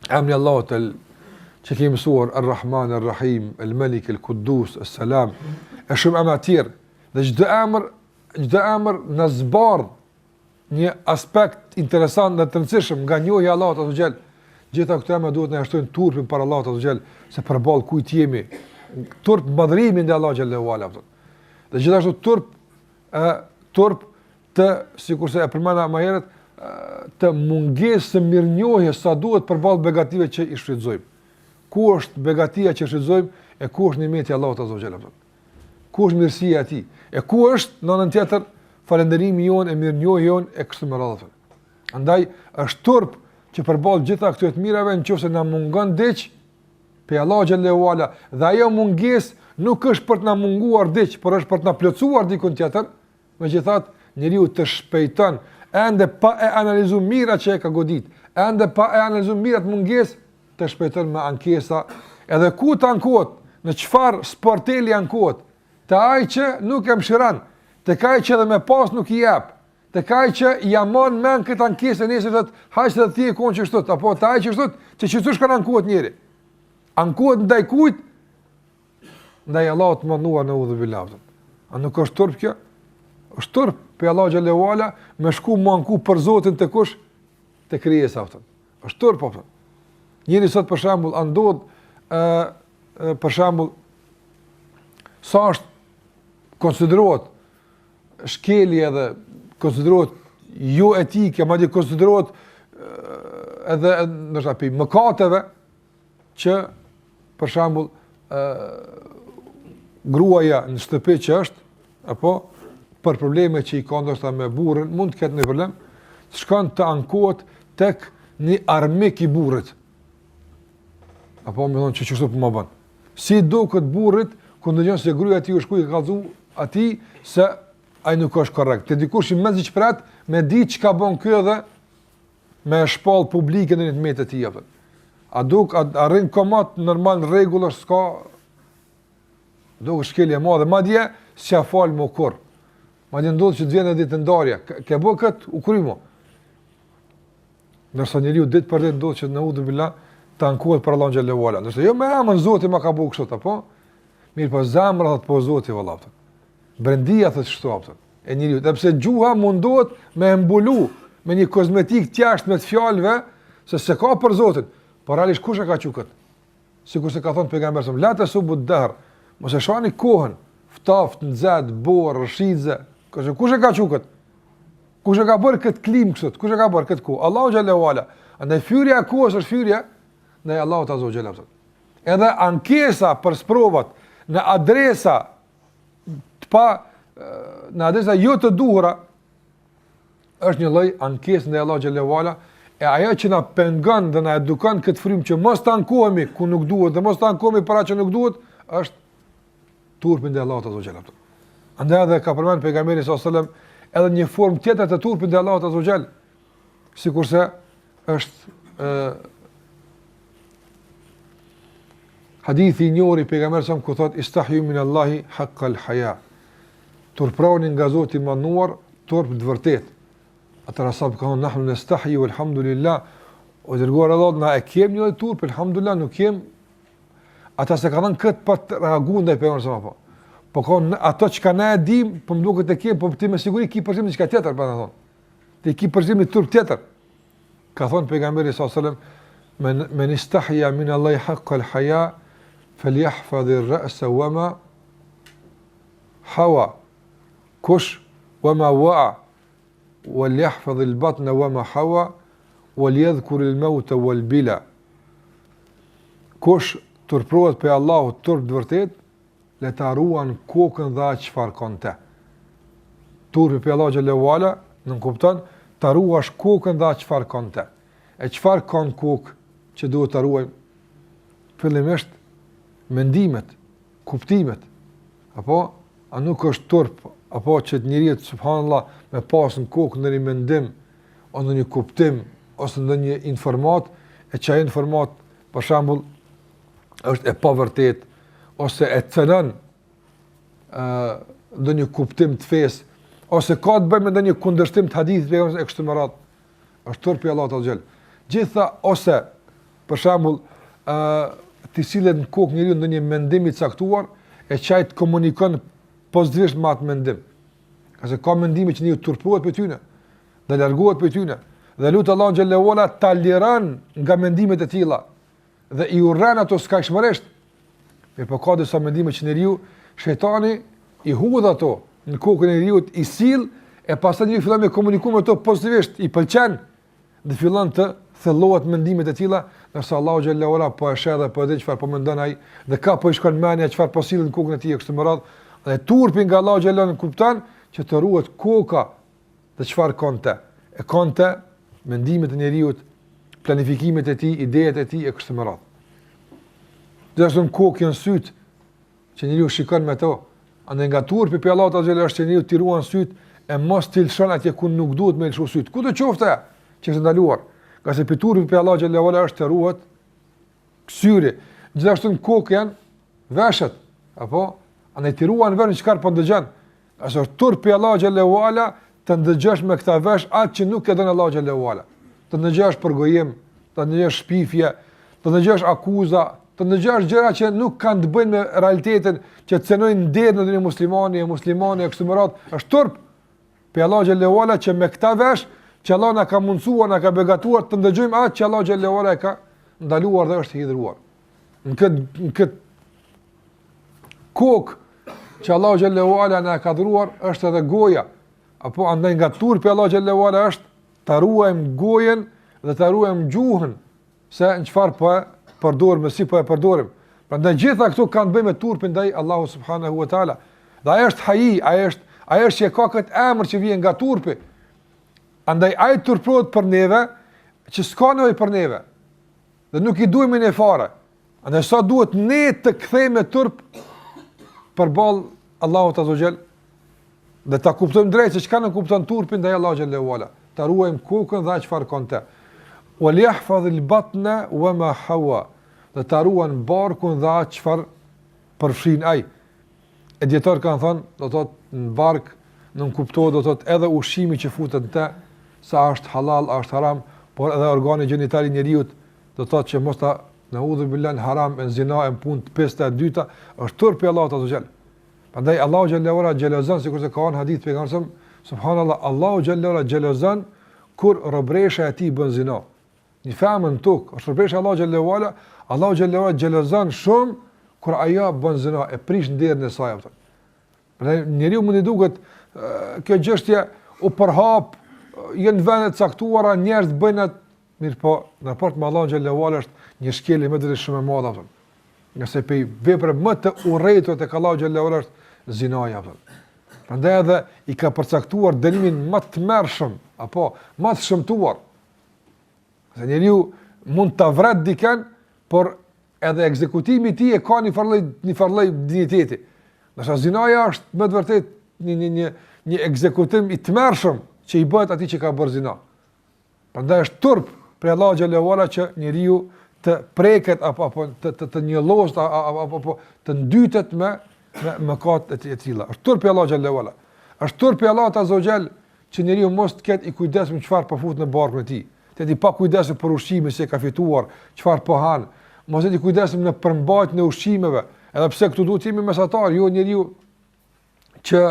emri Allahut që kemi mësuar Ar-Rahman, Ar-Rahim, El-Malik, El-Kuddus, El-Salam, e shumë emra tjerë, dhe çdo emër në zbardh një aspekt interesant dhe të rëndësishëm nga njohja e Allahut azza xal. Gjitha këto emra duhet na shtojnë turpin për Allahut azza xal, se përballë kujt jemi, turp madhrimin dhe Allahu xhallahu ala. Dhe gjithashtu turp të, sikurse e përmenda më herët, të mungesë së mirënjohjes sa duhet përballë begative që i shfrytëzojmë. Ku është begatia që shfrytëzojmë e ku është nimeti i Allahut azza xal. Ku është mirësia e tij? E ku është në anën tjetër falënderimi jonë e mirënjohja jonë e kështu me radhë. Andaj është turp që përballë gjitha këto të mirave nëse na mungon diç pe Allahu xhallahu ala, dhe ajo mungesë nuk është për të na munguar diç, por është për të na plotësuar dikun tjetër. Megjithatë, njeriu të shpejton ende pa e analizuar mirë atë që e ka godit, ende pa e analizuar mirë atë mungesë, të shpejton me ankesa, edhe ku të ankohet, në çfarë sporteli ankohet, te ai që nuk e mëshiron, te ai që edhe me pas nuk i jep, te ai që ja mon men këtë ankesë nesër thotë, haq të thie kon që shtot, apo te ai që shtot, që çu shkon ankohet njëri. Ankohet ndaj kujt? Ndaj Allahut mënduar në udhë bilavë. A nuk është turp kjo? Është turp pe Allahu xhallahu ala me shku më anku për Zotin të kush? Të krijesa aftën. Është turp aftën. Njëri sot për shembull andod për shembull sa është konsiderohet shkelje edhe konsiderohet jo etike, madje konsiderohet edhe ndoshta pi mëkateve që për shembull gruaja në shtëpi që është, apo për probleme që i ka ndoshta me burrin, mund të ketë një problem, shkon të ankohet tek një armik i burrit. Apo më thonë që çështo po më bën. Si duket burrit kur ndonjë se gruaja e tij u shkoi ka kallzu atij se ai nuk është korrekt. Te dikush i mezi çprat me di çka bën ky edhe me shpall publike në metet e tij apo. A rrin komat normal rregull s'ka do shkelje e madhe, madje s'ja fal më kurr. Madje ndodh që të vjen ditë ndarja, ke bë kët u krymo. Nëse njeriu ditë për ditë ndodh që në udhë billah të ankohet për Allahun xhallahu ala. Nëse jo me emën Zoti më ka bëu kështu apo? Mirë, po zemra thot po Zoti vallaftë. Brendia thot çto apo? E njeriu, sepse gjuha mundohet me mbulu me një kozmetik të jashtme të fjalëve se s'e ka për Zotin. Por realisht kush e ka thënë kët? Sikur se ka thënë pejgamberi sallallahu alajhi wasallam, la tasubu ad-dahr. Mos e shani kohën, ftoft, nxet, borr, rshidze. Kush e ka thënë kët? Kush e ka bërë kët klim kështu? Kush e ka bërë kët kohë? Allahu xhallahu ala. Andaj fyrja e kohës është fyrja ndaj Allahut azza wa jalla. Edhe ankesa për sprovat në adresa në adresa jo të duhura është një lloj ankesë ndaj Allahut xhallahu ala. E ajo që na pengon dhe na edukon këtë frymë që mos të ankohemi ku nuk duhet dhe mos të ankohemi para që nuk duhet, është turpi ndaj Allahut azza wa jalla. Andaj edhe ka përmend pejgamberi sallallahu alajhi wasallam edhe një formë tjetër të turpit ndaj Allahut azza wa jalla, sikurse është hadithi i njohur i pejgamberit sa ku thotë istahyu min Allahi haqqal haya. Turproni nga Zoti i mënduar turp të vërtet. Ata rasab kanë nahnu nastahyi walhamdulillah. O dërguar Allah, na e kem një turp, alhamdulillah, nuk kem. Ata se kanë këtë për të reaguar ndaj pejgamberit sa apo. Po kanë ato që kanë e dim, po më duket të kem, po ti me siguri ki përzim diçka tjetër, pa thonë. Ti ki përzim turp tjetër. Ka thonë pejgamberi sallallahu alajhi wasallam, men istahya min Allahi haqqal haya falyahfadh ar-ra'sa wama hawa. Kush wama wa'a وليحفظ البطن وما حوى وليذكر الموت والبلا. Kush turprohet pe Allahut turp të vërtet, le ta ruan kokën dhe atë çfarë kanë te. Turpi pe Allahu xhallahu ala, nuk kupton, ta ruash kokën dhe atë çfarë kanë te. E çfarë kanë kokë që duhet ta ruajmë? Fillimisht mendimet, kuptimet. Apo a nuk është turp apo që të njeriu subhanallahu me pas në kokë në një mendim, ose në një kuptim, ose në një informat, e që e informat, për shambull, është e pa vërtet, ose e cënën në një kuptim të fesë, ose ka të bëjmë në një kundërshtim të hadithit, e kështu më radhë, është turpi Allahu të gjellë. Gjitha, ose, për shambull, të sillet në kokë njeriu ndonjë mendim i caktuar, e çaj të komunikon pozitivisht me atë mendim. Qase ka mendime që njeriu turpohet për tyne, dhe largohet për tyne, dhe lut Allahu xhallahu ala ta liron nga mendimet e tilla dhe i urren ato skajshmërisht. Me po ka disa mendime që njeriu, shejtani i hudh ato në kokën e njeriu, i sill, e pastaj njeriu fillon me komunikuar me ato pozitivisht, i pëlqen dhe fillon të thellohet mendimet e tilla, ndërsa Allahu xhallahu ala po e sheh dhe po e di çfarë po mendon ai, dhe ka po i shkon mendja çfarë po sillet në kokën e tij kështu më radh, dhe turpi nga Allahu xhallahu kupton që të ruhet koka dhe çfarë konte. E konte mendimet e njeriu, planifikimet e tij, ideat e tij e kështu më radh. Dhe kokë janë syt që njeriu shikon me to. Andaj nga turpi pe Allahu xhallahu është që njeriu t'i ruan syt e mos t'i lëshon atje ku nuk duhet me lëshu syt. Ku do qofte që është ndaluar. Ka se turpi pe Allahu xhallahu është të ruhet syri. Gjithashtu në kokë janë veshët, apo andaj t'i ruan vënë çfarë po dëgjon. Asoj turpi Allahu xhallahu ala të ndëgjosh me këta vesh atë që nuk e don Allahu xhallahu ala. Të ndëgjosh për gojim, të ndëgjosh shpifje, të ndëgjosh akuza, të ndëgjosh gjëra që nuk kanë të bëjnë me realitetin, që cenojnë nder në një muslimani e kështu me radhë, është turp pe Allahu xhallahu ala që me këta vesh që Allah na ka mundsuar, na ka begatuar të ndëgjojmë atë që Allahu xhallahu ala e ka ndaluar dhe është hidhur. Në këtë kokë që Allahu xhallahu ala na ka dhuruar është edhe goja. Apo andaj nga turpi Allahu xhallahu ala është ta ruajmë gojen dhe ta ruajmë gjuhën, se në çfarë po përdorim, si po e përdorim. Prandaj gjitha këto kanë të bëjnë me turpin ndaj Allahu subhanahu wa taala. Dhe ai është haji, ai është që ka këtë emër që vjen nga turpi. Andaj ai turprohet për neve që s'ka nevojë për neve. Dhe nuk i duhemi ne fare. Andaj sa duhet ne të kthehemi turp përballë Allahut azza xal, dhe ta kuptojmë drejt se çka ne kupton turpin ndaj Allahut xhallahu ala. Ta ruajmë kokën dhe çfarë konte. Wal yahfaz al batna wa ma hawa. Dhe ta ruajmë barkun dhe çfarë përfshin ai. E dietar kanë thënë, do thotë në bark nuk kuptohet, do thotë edhe ushqimi që futet në të, sa është halal, a është haram, por edhe organi gjenital i njeriu, do thotë që mos ta naudhu billahi haram, në zina, në punë të pesta e dyta, është turpi Allahut azza xal. Prandaj Allahu xhallahu ala xhelozon, sikur se ka në hadith pejgamberi subhanallahu, Allahu xhallahu ala xhelozon kur robresha e tij bën zina. Në famën tok, është robresha Allahu xhallahu ala, Allahu xhallahu ala xhelozon shumë kur ajo bën zina, e prish nderin e saj atë. Prandaj njeriu mund i duket kjo gjështje u përhap, janë vende të caktuara, njerëz bëjnë atë, mirë po, në raport me Allahun xhallahu ala është një shkelje më të shumë e madhe atë. Nga se pe vepra më të urrëtura tek Allahu xhallahu ala është zinaja atë. Prandaj edhe i ka përcaktuar dënimin më të mërshëm, apo më të shëmtuar. Se njeriu mund ta vret dikën, por edhe ekzekutimi i tij e ka një farllë dinjiteti. Nëse zinaja është më të vërtet një ekzekutim i tmerrshëm që i bëhet atij që ka bërë zina. Prandaj është turp për Allahu xhallahu ala që njeriu të preket apo të njollost apo të ndytet me mëkat e tilla. Është turp për Allahu xhallahu ala. Është turp për Allahu azza xal që njeriu mos të ketë i kujdesshëm çfarë po fut në barkun e tij. Të di pa kujdesshëm për ushqimin që ka fituar, çfarë po han. Mos e di kujdesshëm në përmbajtjen e ushqimeve. Edhe pse këtu duhet të jemi mesatar, jo njeriu që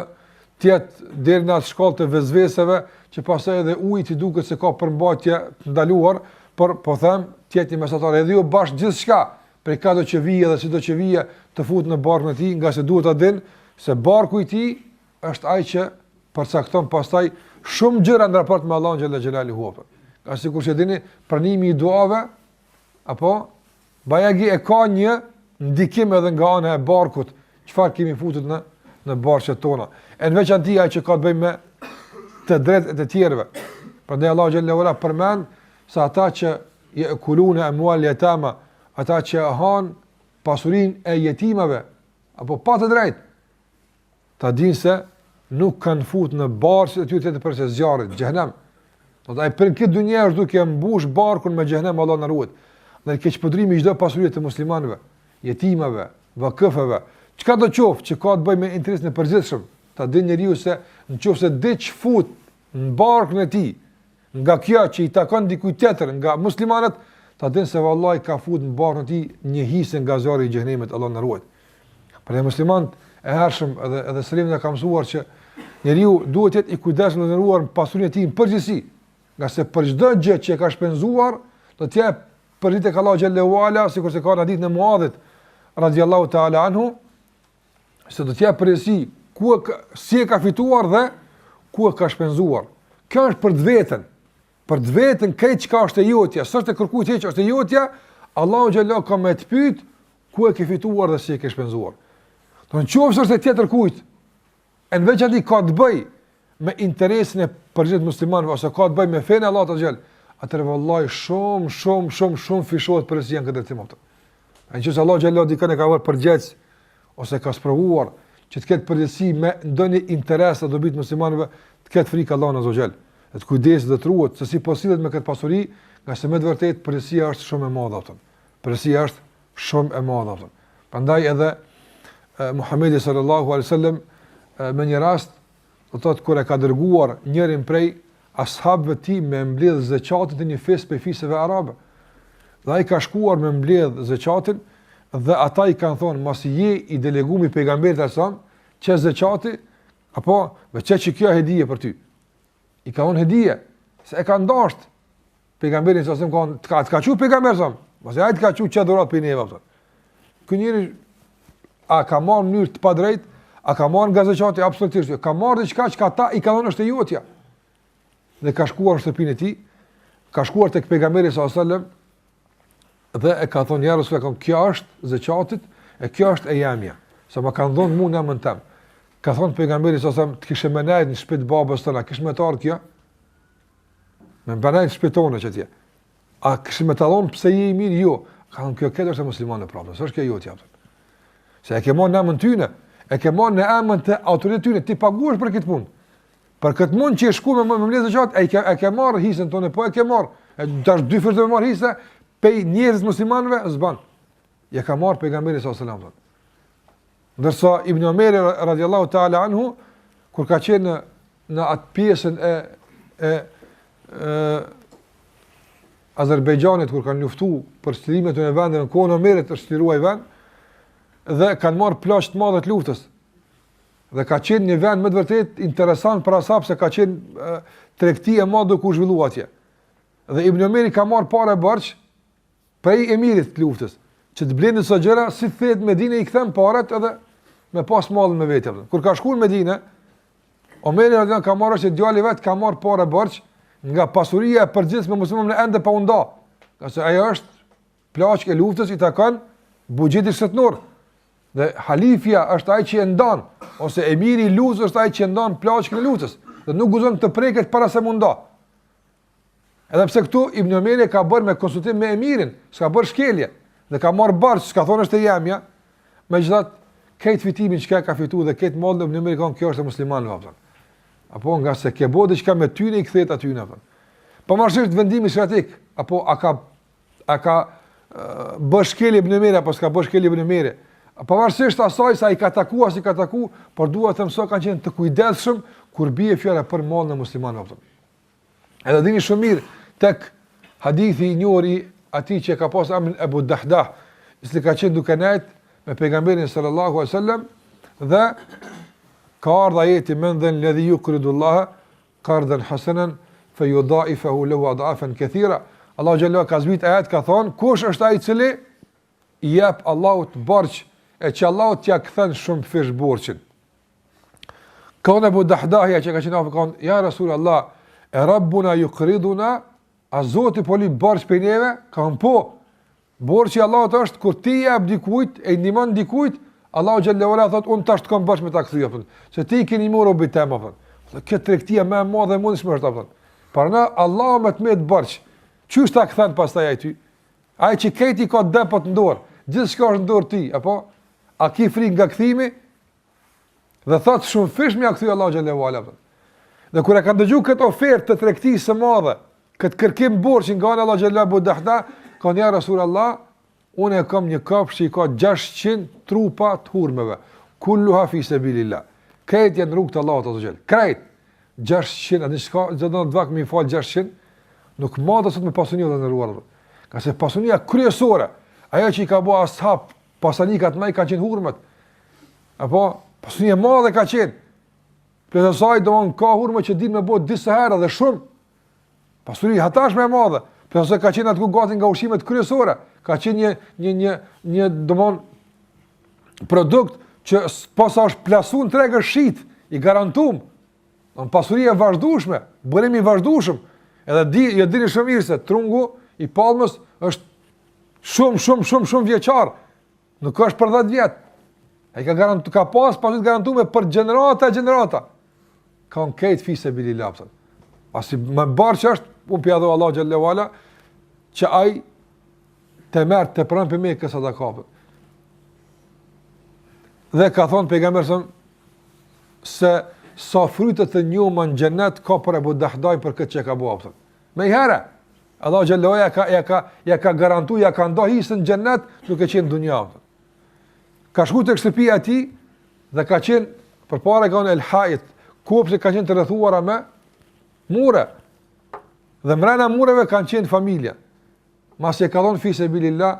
të jetë deri në atë shkallë të vezveseve, që pastaj edhe ujit i duket se ka përmbajtje të ndaluar, por po them të jetë mesatar edhe jo bash gjithçka, për kado që vije dhe sido që vije të fut në barkun e tij, nga se duhet ta din se barku i tij është ai që përcakton pastaj shumë gjëra në raport me Allahun xhalla xhelaluhu. Ka sikur që dini pranimi i duave apo bajagi e ka një ndikim edhe nga ana e barkut, çfarë kemi futur në barqet tona. E në veçanti ai që ka të bëjë me të drejtat e tjerëve. Prandaj Allahu xhallahu ala përmend se ata që yakuluna amwal yatama, ata që han pasurinë e jetimave apo pa të drejtë, ta dinë se nuk kanë futur në barqet e tyre të përse zjarrit, xhenem. Do të ai për këtë dunjë është duke mbush barkun me xhenem, Allah na ruaj. Dhe keqpëdrimi i çdo pasurie të muslimanëve, jetimave, vakëfeve, çka do qoftë që ka të bëjë me interesin e përgjithshëm, ta dinë njeriu se nëse diç fut në barkun e tij, nga kjo që i takon dikujt tjetër, nga muslimanët, ta dinë se vallahi ka fut në barkun e tij një hisë nga zjarri i xhenemit, Allah na ruaj. Për ne muslimanët e hershëm edhe Selimi na ka mësuar që njeriu duhet të jetë i kujdesshëm dhe ndëruar në pasurinë e tij në përgjithësi, nga se për çdo gjë që e ka shpenzuar, do të jep për tek Allahu xhallahu ala, sikur se ka në ditën e Muadhit radhiyallahu ta'ala anhu, se do të jep përgjegjësi si e ka fituar dhe ku e ka shpenzuar. Kjo është për të vetën. Për të vetën këtë çka është e jotja, s'është e kërkuar hiç, është e jotja, Allahu xhallahu ka më të pyet ku e ke fituar dhe si e ke shpenzuar. Do të thonë është e tjetër kujt. Në veçantë ka të bëj me interesin e përgjithë muslimanëve ose ka të bëj me fenë Allahu xhall. Atëherë vallahi shumë fishohet për si janë këtë temë. Nëse Allahu xhallahu dikon e ka vënë përgjithë ose ka sprovuar që të ketë përgjithësi me ndonjë interes të dobit muslimanëve, të ketë frikë Allahut azza xhall. Të kujdeset dhe të ruhet se si po sillet me këtë pasuri, nga se me të vërtetë përgjithësia është shumë e madhe atë. Përgjithësia është shumë e madhe atë. Prandaj edhe Muhamedi sallallahu alaihi wasallam me një rast, do të thotë kur e ka dërguar njërin prej ashabëve të tij me mbledh zakatin të një festë për fisëve arabe. Dhe ai ka shkuar me mbledh zakatin dhe ata i kanë thonë, mos je i deleguar i pejgamberit sallallahu alaihi wasallam, që zakati apo veçë që kjo hedije për ty. I ka dhënë hedije, se e ka ndasht pejgamberin sallallahu alaihi wasallam, ka thënë pejgamberi sallallahu alaihi wasallam, mos ai të ka thënë çfarë dhurat për neve ato. Ky njeri a ka marrë në mënyrë të padrejtë, a ka marrë nga zakati absolutisht, ka marrë diçka që ata i ka dhënë është e jotja. Dhe ka shkuar në shtëpinë e tij, ka shkuar tek pejgamberi sallallahu alaihi wasallam dhe e ka thonë ja Rasulullah, kjo është zakatit e kjo është e jamja. Sa më kanë dhënë mua në emrin tëm. Ka thonë pejgamberi sallallahu alaihi wasallam, të kishe më nejt në shtëpi të babës tonë, kish më të ardh kjo? Më banaj në shtëpi tonë çetja. A kish më të thonë pse je i mirë? Jo. Ka thonë kjo këtë është muslimanë prapë, s'është kjo jotja. Se e ke marrë në emrin tyne, e ke marrë në emrin të autoritetit tyne, ti paguash për këtë punë. Për këtë mund që e shku me mbledh zakat, e ke marrë hisën tonë, po e ke marrë. Tash dy fërë të marrë hisë pe njerëz muslimanëve s'ban. Ja ka marrë pejgamberi sallallahu alaihi wasallam. Ndërsa Ibn Omer radhiyallahu ta'ala anhu kur ka qenë në atë pjesën e Azerbajxhanit kur kanë luftuar për shtirimet e vendeve në kohën e Omerit të shtruaj vend dhe kanë marrë plagj të madhe të luftës. Dhe ka qenë një vend më të vërtet interesant për asap se ka qenë tregti e madhe ku zhvilluar atje. Dhe Ibn Omeri ka marrë parë borx prej emirit të luftës, që të blendë sa gjëra si thet Medinë i kthem parat edhe me pas mallin me vetë. Kur ka shkuar në Medinë, Omeri radhiyallahu ka marrë se djali vet ka marrë parë borx nga pasuria e përgjithshme muslimanëve ende pa u nda. Qase ajo është plaçk e luftës i takon buxhetit shtetëror. Dhe halifja është ai që e ndan, ose emiri i luftës është ai që e ndan plaçkën e luftës. Dhe nuk guzon të preket para se mund nda. Edhe pse këtu Ibn Omeri ka bërë me konsultim me emirin, s'ka bërë shkelje, dhe ka marrë borx, s'ka thonë është e jamja, megjithatë këtë fitimin që ka fituar dhe këtë mall Ibn Omeri kanë kjo është e muslimanëve apo. Apo nga se ke bëu diçka me ty ne i kthehet aty apo. Pavarësisht vendimit strategik, apo a ka bërë shkelje Ibn Omeri apo s'ka bërë shkelje Ibn Omeri. Pavarësisht asaj sa i ka takuar si ka taku, por dua të them se kanë qenë të kujdesshëm kur bie fjala për mallin e muslimanëve apo. Edhe dini shumë mirë tek hadithi i njohuri atij që ka pas emrin Abu Dahdah, i cili ka qenë duke nejt me pejgamberin sallallahu alaihi wasallam dhe ka ardhur ajeti men dhan alladhi yuqridu Allah qardan hasanan fayudha'ifahu lahu ad'afan kathira. Allahu xhallahu ka zbrit ayet ka thon kush është ai i cili i jep Allahut borx e që Allahu t'ia kthen shumë fish borxhin. Ka Abu Dahdah që ka qenë afër ja Rasulullah e Rabbuna yuqriduna, a Zoti po li borx për neve? Kam po. Borxhi Allahut është kur ti jep dikujt e ndihmon dikujt, Allahu xhallahu ala thot un tash të kam borx me ta kthyj apo. Se ti keni marrë bitem apo. Kjo tregtia më e madhe mundshme është apo. Por na Allahu më të më të borx. Çu ta kthen pastaj ai ty? Ai që këti ka depot në dorë, gjithçka është në dorë ti, apo a ki frikë nga kthimi? Dhe thot shumë fish më ia kthy Allahu xhallahu ala. Dhe kur e kanë dëgjuar këtë ofertë të tregtisë së madhe, këtë kërkim borxhi nga Allahu xhallahu Abu Dahdah, kanë ja Rasulullah, unë kam një kafshë që ka 600 trupa të hurmeve. Kulluha fi sabilillah. Këtë janë rrugt Allahut azza xhel. Krejt 600, a diçka, do të vak më fal 600, nuk madh sot me pasuninë të ndëruar. Ka se pasunia kryesore, ajo që i ka bua ashab, pasanikat më i kanë qenë hurmet. Apo pasunia e madhe ka qenë. Për të saj domon ka hurme që din me bë disa herë dhe shumë. Pasunia hatash më e madhe. Për të ka qenë aty gati nga ushqimet kryesore. Ka qenë një domon produkt që posa është plasuar në tregë shit, i garantuar. Pasuria e vazhdueshme, burimi i vazhdueshëm. Edhe dini shumë mirë se trungu i palmës është shumë vjeçar. Nuk është për 10 vjet. Ai ka pas pasurit garantuar për gjenerata. Ka në kejtë fise bili lapsat. Asi më barë që është, unë pja dhe Allah Gjallahu Ala, që aj të mërë të pranë për me kësa da kapët. Dhe ka thonë pejgamberi se sa frytet të njoma në gjennet, ka për e bu dahdaj për këtë që ka bu apëtën. Me i herë, Allah Gjallahu Ala ja ka garantu, ja ka nda hisën në gjennet, duke qenë dunja apëtën. Ka shku të kështëpia ti, dhe ka qenë, për pare ka në el-hajt, kopshtet kanë qenë të rrethuara me mure. Dhe mrena mureve kanë qenë familja. Masi e ka thonë fi sebilillah,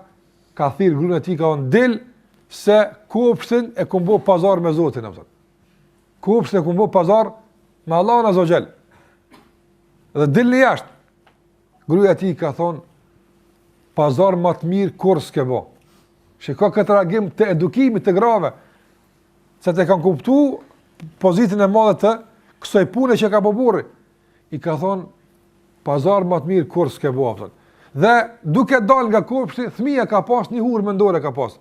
ka thirr gruan e tij ka thonë del se kopshtin e kumbo pazar me Zotin, apo. Kopshtin e kumbo pazar me Allahun Azza wa Jall. Dhe dilni jashtë. Gruaja e tij ka thonë pazar më të mirë kur s'ke bë. Shikoj këtë reagim të edukimit të grave, se të kanë kuptu pozitën e madhe të kësaj pune që ka burri. I ka thonë, pazar më të mirë kur s'ke bo. Dhe duke dal nga kopshti, fëmia ka pas një hurmë në dorë ka pas.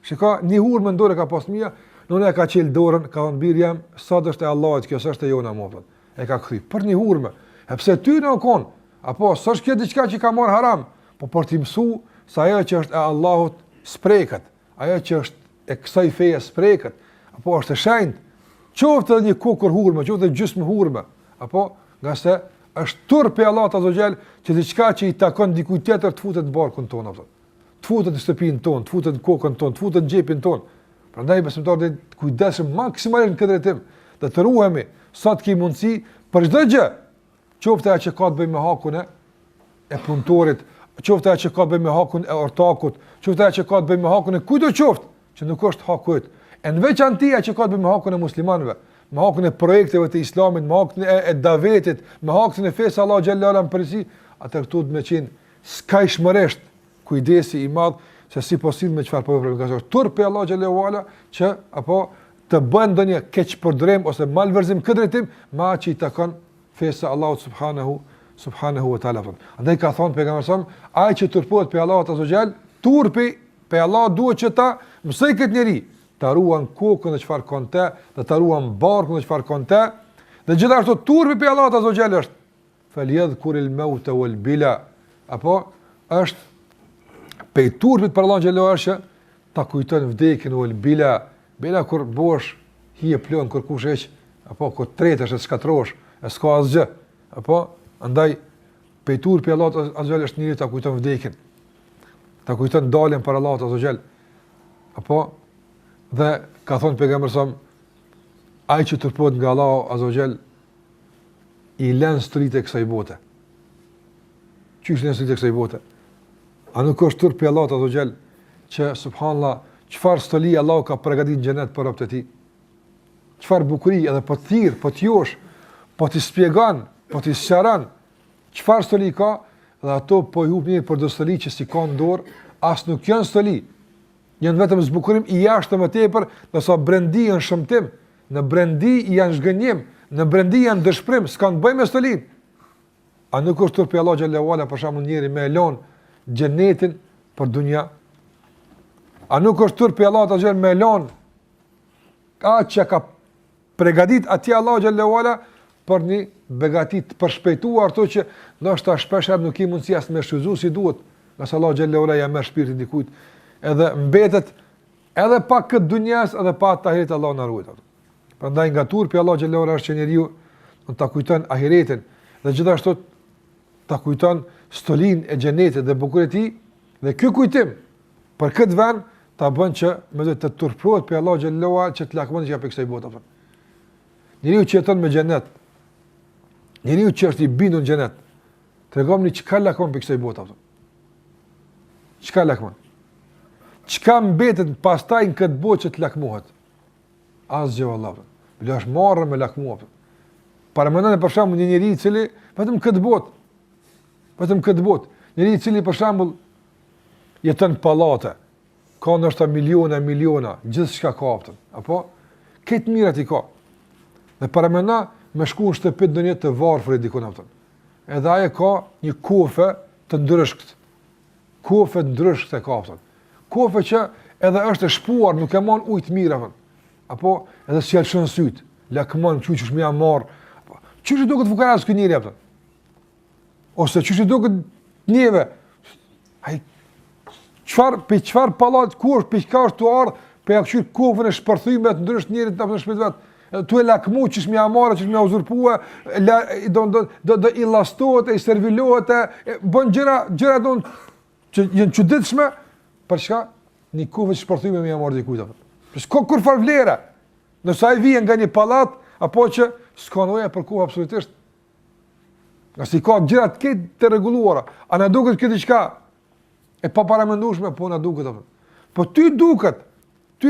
Shika, një hurmë në dorë ka pas fëmia, nëna e ka qelë dorën, ka thonë birë jam, sa është e Allahit, kjo s'është e jona më. E ka kthy për një hurmë. E pse ty në kon, apo s'është kjo diçka që ka marr haram, po për t'i mësu sa ajo që është e Allahut spreket, ajo që është e kësaj feje spreket, apo është e shenjtë. Qoftë edhe një kokër hurme, qoftë edhe gjysmë hurme, apo nga se është turpi i Allahut Azza wa Jall që diçka që i takon dikujt tjetër të futet në barkun tonë, apo të futet në shtëpinë tonë, të futet në kokën tonë, të futet në xhepin tonë. Prandaj besimtarët të kujdesshëm maksimalisht në këtë drejtim, dhe të ruhemi sa të kemi mundësi për çdo gjë, qoftë ajo që ka të bëjë me hakun e punëtorit, qoftë ajo që ka të bëjë me hakun e ortakut, qoftë ajo që ka të bëjë me hakun e kujt do qoftë, që nuk është haku yt. E në veçantë që ka të bëjë me hakun e muslimanëve, me hakun e projekteve të Islamit, me hakun e davetit, me hakun e fesë Allah xhallahu ala përsi, atë këtu të më qenë skajshmërisht kujdesi i madh se si possibil me çfarë po vjen turpi Allah xhallahu ala që apo të bën ndonjë keqpërdrim ose malverzim këtë drejtim, ma që i takon fesë Allahut subhanahu wa taala. Andaj ka thonë pejgamberi, ai që turpohet pe Allahut azza xhall, turpi pe Allah duhet që ta mësoj këtë njerëz ta ruan kokën e çfarë konte, dhe ta ruan barkun e çfarë konte, dhe gjithashtu turpi pe Allahut azza xhall është falyadhkuril mauta wal bila, apo është pe turpit për Allahun xhallahu është ta kujton vdekjen wal bila kur bosh hije plon kur kush heq, apo kur tretesh e shkatrosh, e s'ka asgjë, apo andaj pe turpi Allahut azza xhall është njëri ta kujton vdekjen, ta kujton daljen për Allahut azza xhall, apo dhe ka thonë pejgamberi sa ai që turpohet nga Allahu azza xhall i lën stritë kësaj bote. Qysh lën stritë kësaj bote? A nuk është turpi Allahut azza xhall që subhanallahu çfarë stoli Allahu ka përgatitur në xhenet për robët e tij? Çfarë bukurie edhe po të thirr, po të josh, po të shpjegon, po të sqaron çfarë stoli ka, dhe ato po i hub mirë për do stoli që si ka në dorë, as nuk janë stoli. Janë vetëm zbukurim i jashtëm më tepër, ndërsa brendi janë shëmtim, në brendi janë zhgënjim, në brendi janë dëshpërim, s'kan të bëjë me stolin. A nuk është turpi Allah xhallahu ala për shkakun njëri me elon xhenetin për dunja? A nuk është turpi Allah xhallahu ala me elon që ka përgatit atij Allah xhallahu ala për një begati të përshpejtuar ato që ndoshta shpesh nuk i mundësi as me shfrytzuar si duhet, nga se Allah xhallahu ala ja merr shpirtin dikujt, edhe mbetet edhe pa këtë dunjas edhe pa të ahiret Allah në ruajt. Prandaj nga turpi Allah xhallahu ala është që njeriu ta kujton ahiretin dhe gjithashtu ta kujton stolin e xhenetit dhe bukurinë e tij, dhe ky kujtim për këtë vend ta bën që me të turprohet pe Allah xhallahu ala që të lakmon që apo kësaj bote. Njeriu që jeton me xhenet, njeriu që është i bindur në xhenet, tregomni çka lakmon pe kësaj bote. Çka lakmon? Çka mbetet pastaj në këtë botë që të lakmohet? Asgjë valla. Bile është marrë me lakmuar. Para mendon për shembull një njeri I cili vetëm këtë botë, njeri I cili për shembull jeton në pallate, ka ndoshta miliona, gjithçka ka aftën, apo këtë mirat I ka. Dhe para mendon me shku në shtëpi ndonjë të varfër dikon aftën. Edhe ai ka një kofe të ndryshkt. Kofe ndryshkt e ka aftën. Kofe që edhe është e shpuar, nuk e mon ujë të mirë aftën. Apo edhe si alshon syt, lakmon çuçish më marr. Çuçi duket fukaras ky njeri aftën. Ose çuçi duket neve. Ai çfarë pallat kush pikar tu ardh, pe ja kthyr kofën e shpërthyer të ndrysh njerit apo në shtëpi vet. Tu e lakmu çish më marr, çish më uzurpua, do I llastohet, I servilohet, bën gjëra don që janë çuditshme, për çka? Një kofë të shpërthyer më marr dikujt apo. S'ka kur far vlera. Nëse ai vjen nga një pallat apo që s'ka nevojë për kohë absolutisht. Nëse ka gjëra të rregulluara, a na duket kjo diçka e pa paramendueshme, po na duket apo. Po ty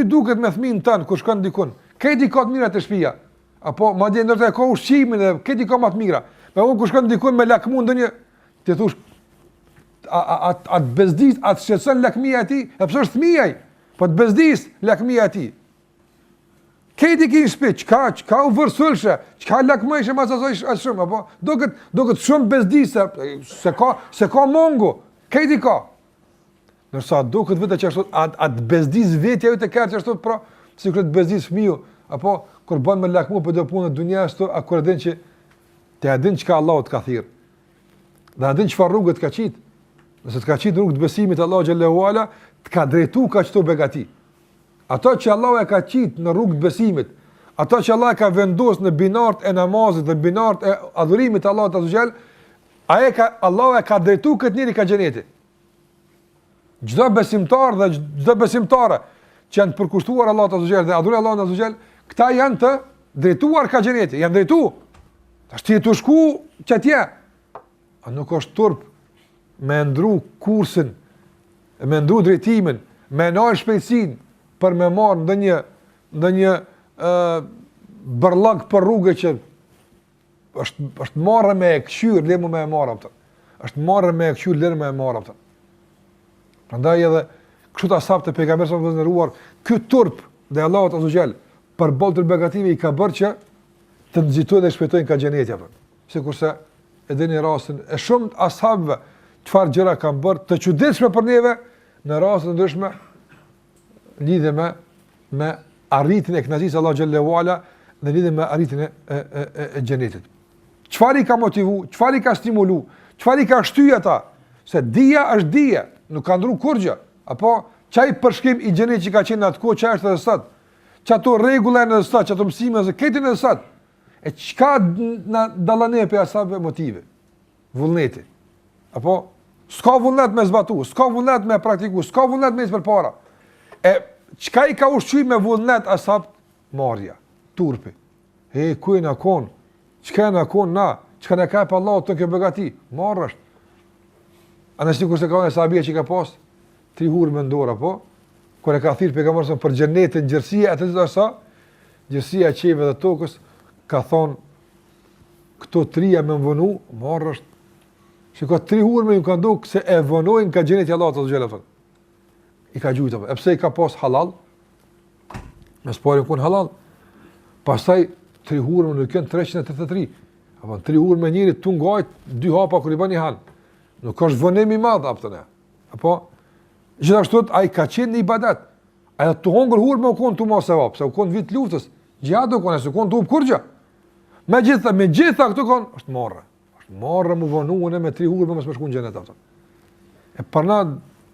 duket me fëmin tën kur shkon dikun. Këti ka të mira të shtëpia. Apo madje ndoshta ka ushqimin dhe këti ka më të mira. Me unë kur shkon dikun me lakmu ndonjë, ti thosh atë bezdis, atë shqetëson lakmia e tij, e pse është fëmijë ai? Po të bezdis lakmia e tij. Këti ki shtëpi, çka u vërsulshe, çka lakmëshe mas asoj atë shumë, apo duket shumë bezdisë, se ka mongo, këti ka. Nërsa duket vetë që ashtu atë bezdis vetja jote ka që ashtu pra, si kur të bezdis fëmiu, apo kur bën me lakmu për do punë dunjas to, a kur din që te din çka Allahu të ka thirr. Dhe din çfarë rrugë të ka qit. Nëse të ka qit rrugë të besimit Allahu xhallahu ala, të ka drejtu ka çto begati. Ato që Allah e ka qitë në rrugë të besimit, ato që Allah e ka vendosur në binart e namazit dhe binart e adhurimit të Allahut azza xal, Allah e ka drejtuar këtë njeri ka xheneti. Çdo besimtar dhe çdo besimtare që janë të përkushtuar Allahut azza xal dhe adhurojnë Allahun azza xal, këta janë të drejtuar ka xheneti, janë drejtuar. Tash ti të shku çatje. A nuk është turp me ndru kursin, me ndru drejtimin, me nal shpejtësinë për me marrë ndonjë bërllëg për rrugë që është marrë me e këshyr, le mu me e marrë apëtën. është marrë me e këshyr, le mu me e marrë apëtën. Prandaj edhe, kështu të asap të pejgamberit sa më vëzënëruar, këtë turp dhe Allahut azza xal për bollë të begative I ka bërë që të nëzitojnë dhe shpejtojnë ka xheneti apëtën. Sikurse e dini rastin e shumë ashabëve çfarë gjëra kanë bërë të çuditshme për neve në raste të ndryshme lidhe me arritjen e kënaqësisë Allah xhallahu ala dhe lidhe me arritjen e xhenetit. Çfarë I ka motivu, çfarë I ka stimulu, çfarë I ka shtyr ata? Se dia është dia, nuk ka ndru kurrë. Apo çaj përshkrim I xhenetit që ka qenë në atë kohë, çaj është edhe sot. Çato rregulla në sot, çato mësime se këtin edhe sot. E çka na dallon ne për asaj motive? Vullneti. Apo s'ka vullnet me zbatu, s'ka vullnet me praktiku, s'ka vullnet me përpara. E çka I ka ushqy me vullnet asap marrja, turpi. Ku na kon? Çka na kon na? Çka na ka pa Allah të ke begati? Marrësh. A nëse kur se ka një sahabia që ka pas 3 hurme në dorë apo kur e ka thirr pejgamberin për xhenetin, gjerësia atë do sa, gjerësia e qeve dhe tokës ka thonë këto 3 më vonu, marrësh. Shiko 3 hurme ju kanë duk se e vonojnë ka xheneti Allahu të xhelafat. I ka gjujtë, e pse I ka pas halal? Me spori kun halal. Pastaj 3 hurme nuk kanë 383. Apo 3 hurme njëri tu ngajt 2 hapa kur I bën I han. Nuk është vonim I madh apo. Apo gjithashtu ai ka qenë në ibadet. Ai të hongër hurme u kon tu mos e vap, se u kon vit luftës. Gjado kon se kon tu kurrë. Me gjitha këtu kon është marrë. Është marrë mu vonuën me 3 hurme mos më shkon xhenet ato. E parna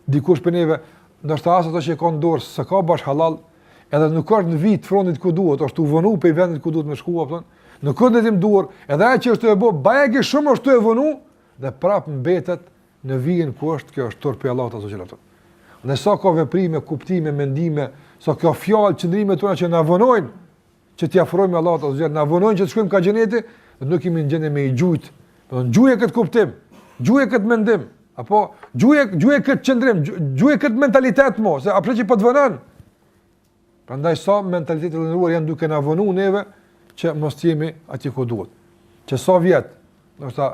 dikush për neve ndoshta as ato që kanë dorë se ka bash halal, edhe nuk është në vit frontit ku duhet, është u vonu pe vendit ku duhet më shku apo. Nuk ka ndërtim duar, edhe ajo që është e bë, bajegi shumë është e vonu dhe prap mbetet në vijën ku është kjo është turpi Allahut azza xal. Dhe sa ka veprime, kuptime, mendime, sa kjo fjalë qëndrime tona që na vonojnë që t'i afrojmë Allahut azza xal, na vonojnë që të shkojmë ka xheneti, dhe nuk kemi gjendje me I gjujt. Do të gjuje këtë kuptim, gjuje këtë mendim, Apo gjuje këtë qëndrim, gjuje këtë mentalitet mo, se apre që po të vënën. Prandaj sa mentalitetet e ndëruar janë duke na vënu neve që mos jemi atje ku duhet. Që sa vjet, ndoshta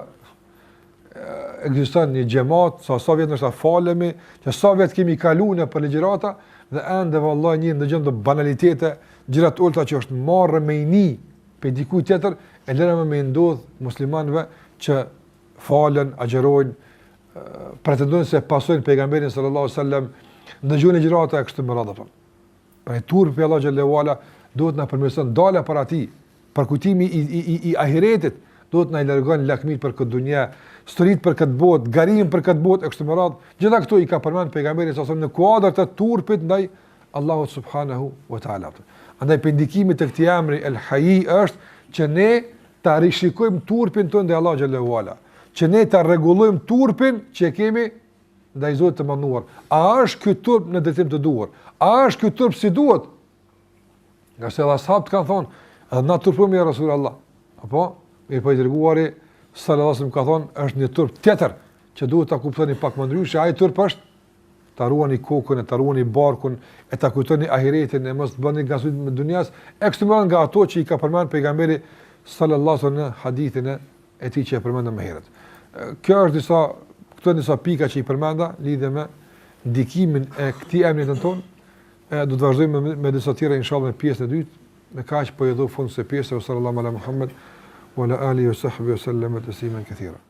ekziston një xhamat, sa vjet ndoshta falemi, që sa vjet kemi kaluar për ligjërata dhe ende vallahi një ndëgjëm të banalitete, gjëra të ulta që është marrë me ini pe diku tjetër, e lëna me ndodh muslimanëve që falen, agjerojnë, pretendojnë se pasojnë pejgamberin sallallahu alaihi wasallam, ndëgjojnë ligjërata kështu me radhë. Pra turpi për Allah xhallahu ala duhet na përmirëson dalë para tij, për kujtimi i ahiretit, duhet na i largon lakmit për këtë dunjë, storit për këtë botë, garim për këtë botë e kështu me radhë. Gjitha këto i ka përmend pejgamberi sallallahu alaihi wasallam në kuadër të turpit ndaj Allahut subhanahu wa taala. Andaj pendikimi të këtij emri el hayy është që ne ta rishikojmë turpin tonë ndaj Allah xhallahu ala, që ne ta rregullojmë turpin që kemi ndaj Zotit të manduar. A është ky turp në drejtim të duhur? A është ky turp si duhet? Nga se ashabët kanë thonë, edhe na turpojmë ja Rasulullah. Apo i po i dërguari sallallahu alaihi wasallam ka thonë, është një turp tjetër që duhet ta kuptoni pak më ndryshe. Ai turp është ta ruani kokën, ta ruani barkun, e ta kujtoni ahiretin, e mos bëni gazut me dunjas, ekstremal nga ato që i ka përmend pejgamberi sallallahu alaihi wasallam në hadithin e tij që e përmendëm më herët. Kjo është disa pika që i përmenda lidhe me ndikimin e këtij emri tonë. Do të vazhdojmë me disa tjera inshallah në pjesën e dytë. Me kaq po i dhu fund se pjesë sallallahu ala Muhammed wa ala alihi wa sahbihi wa sallam tasliman katira.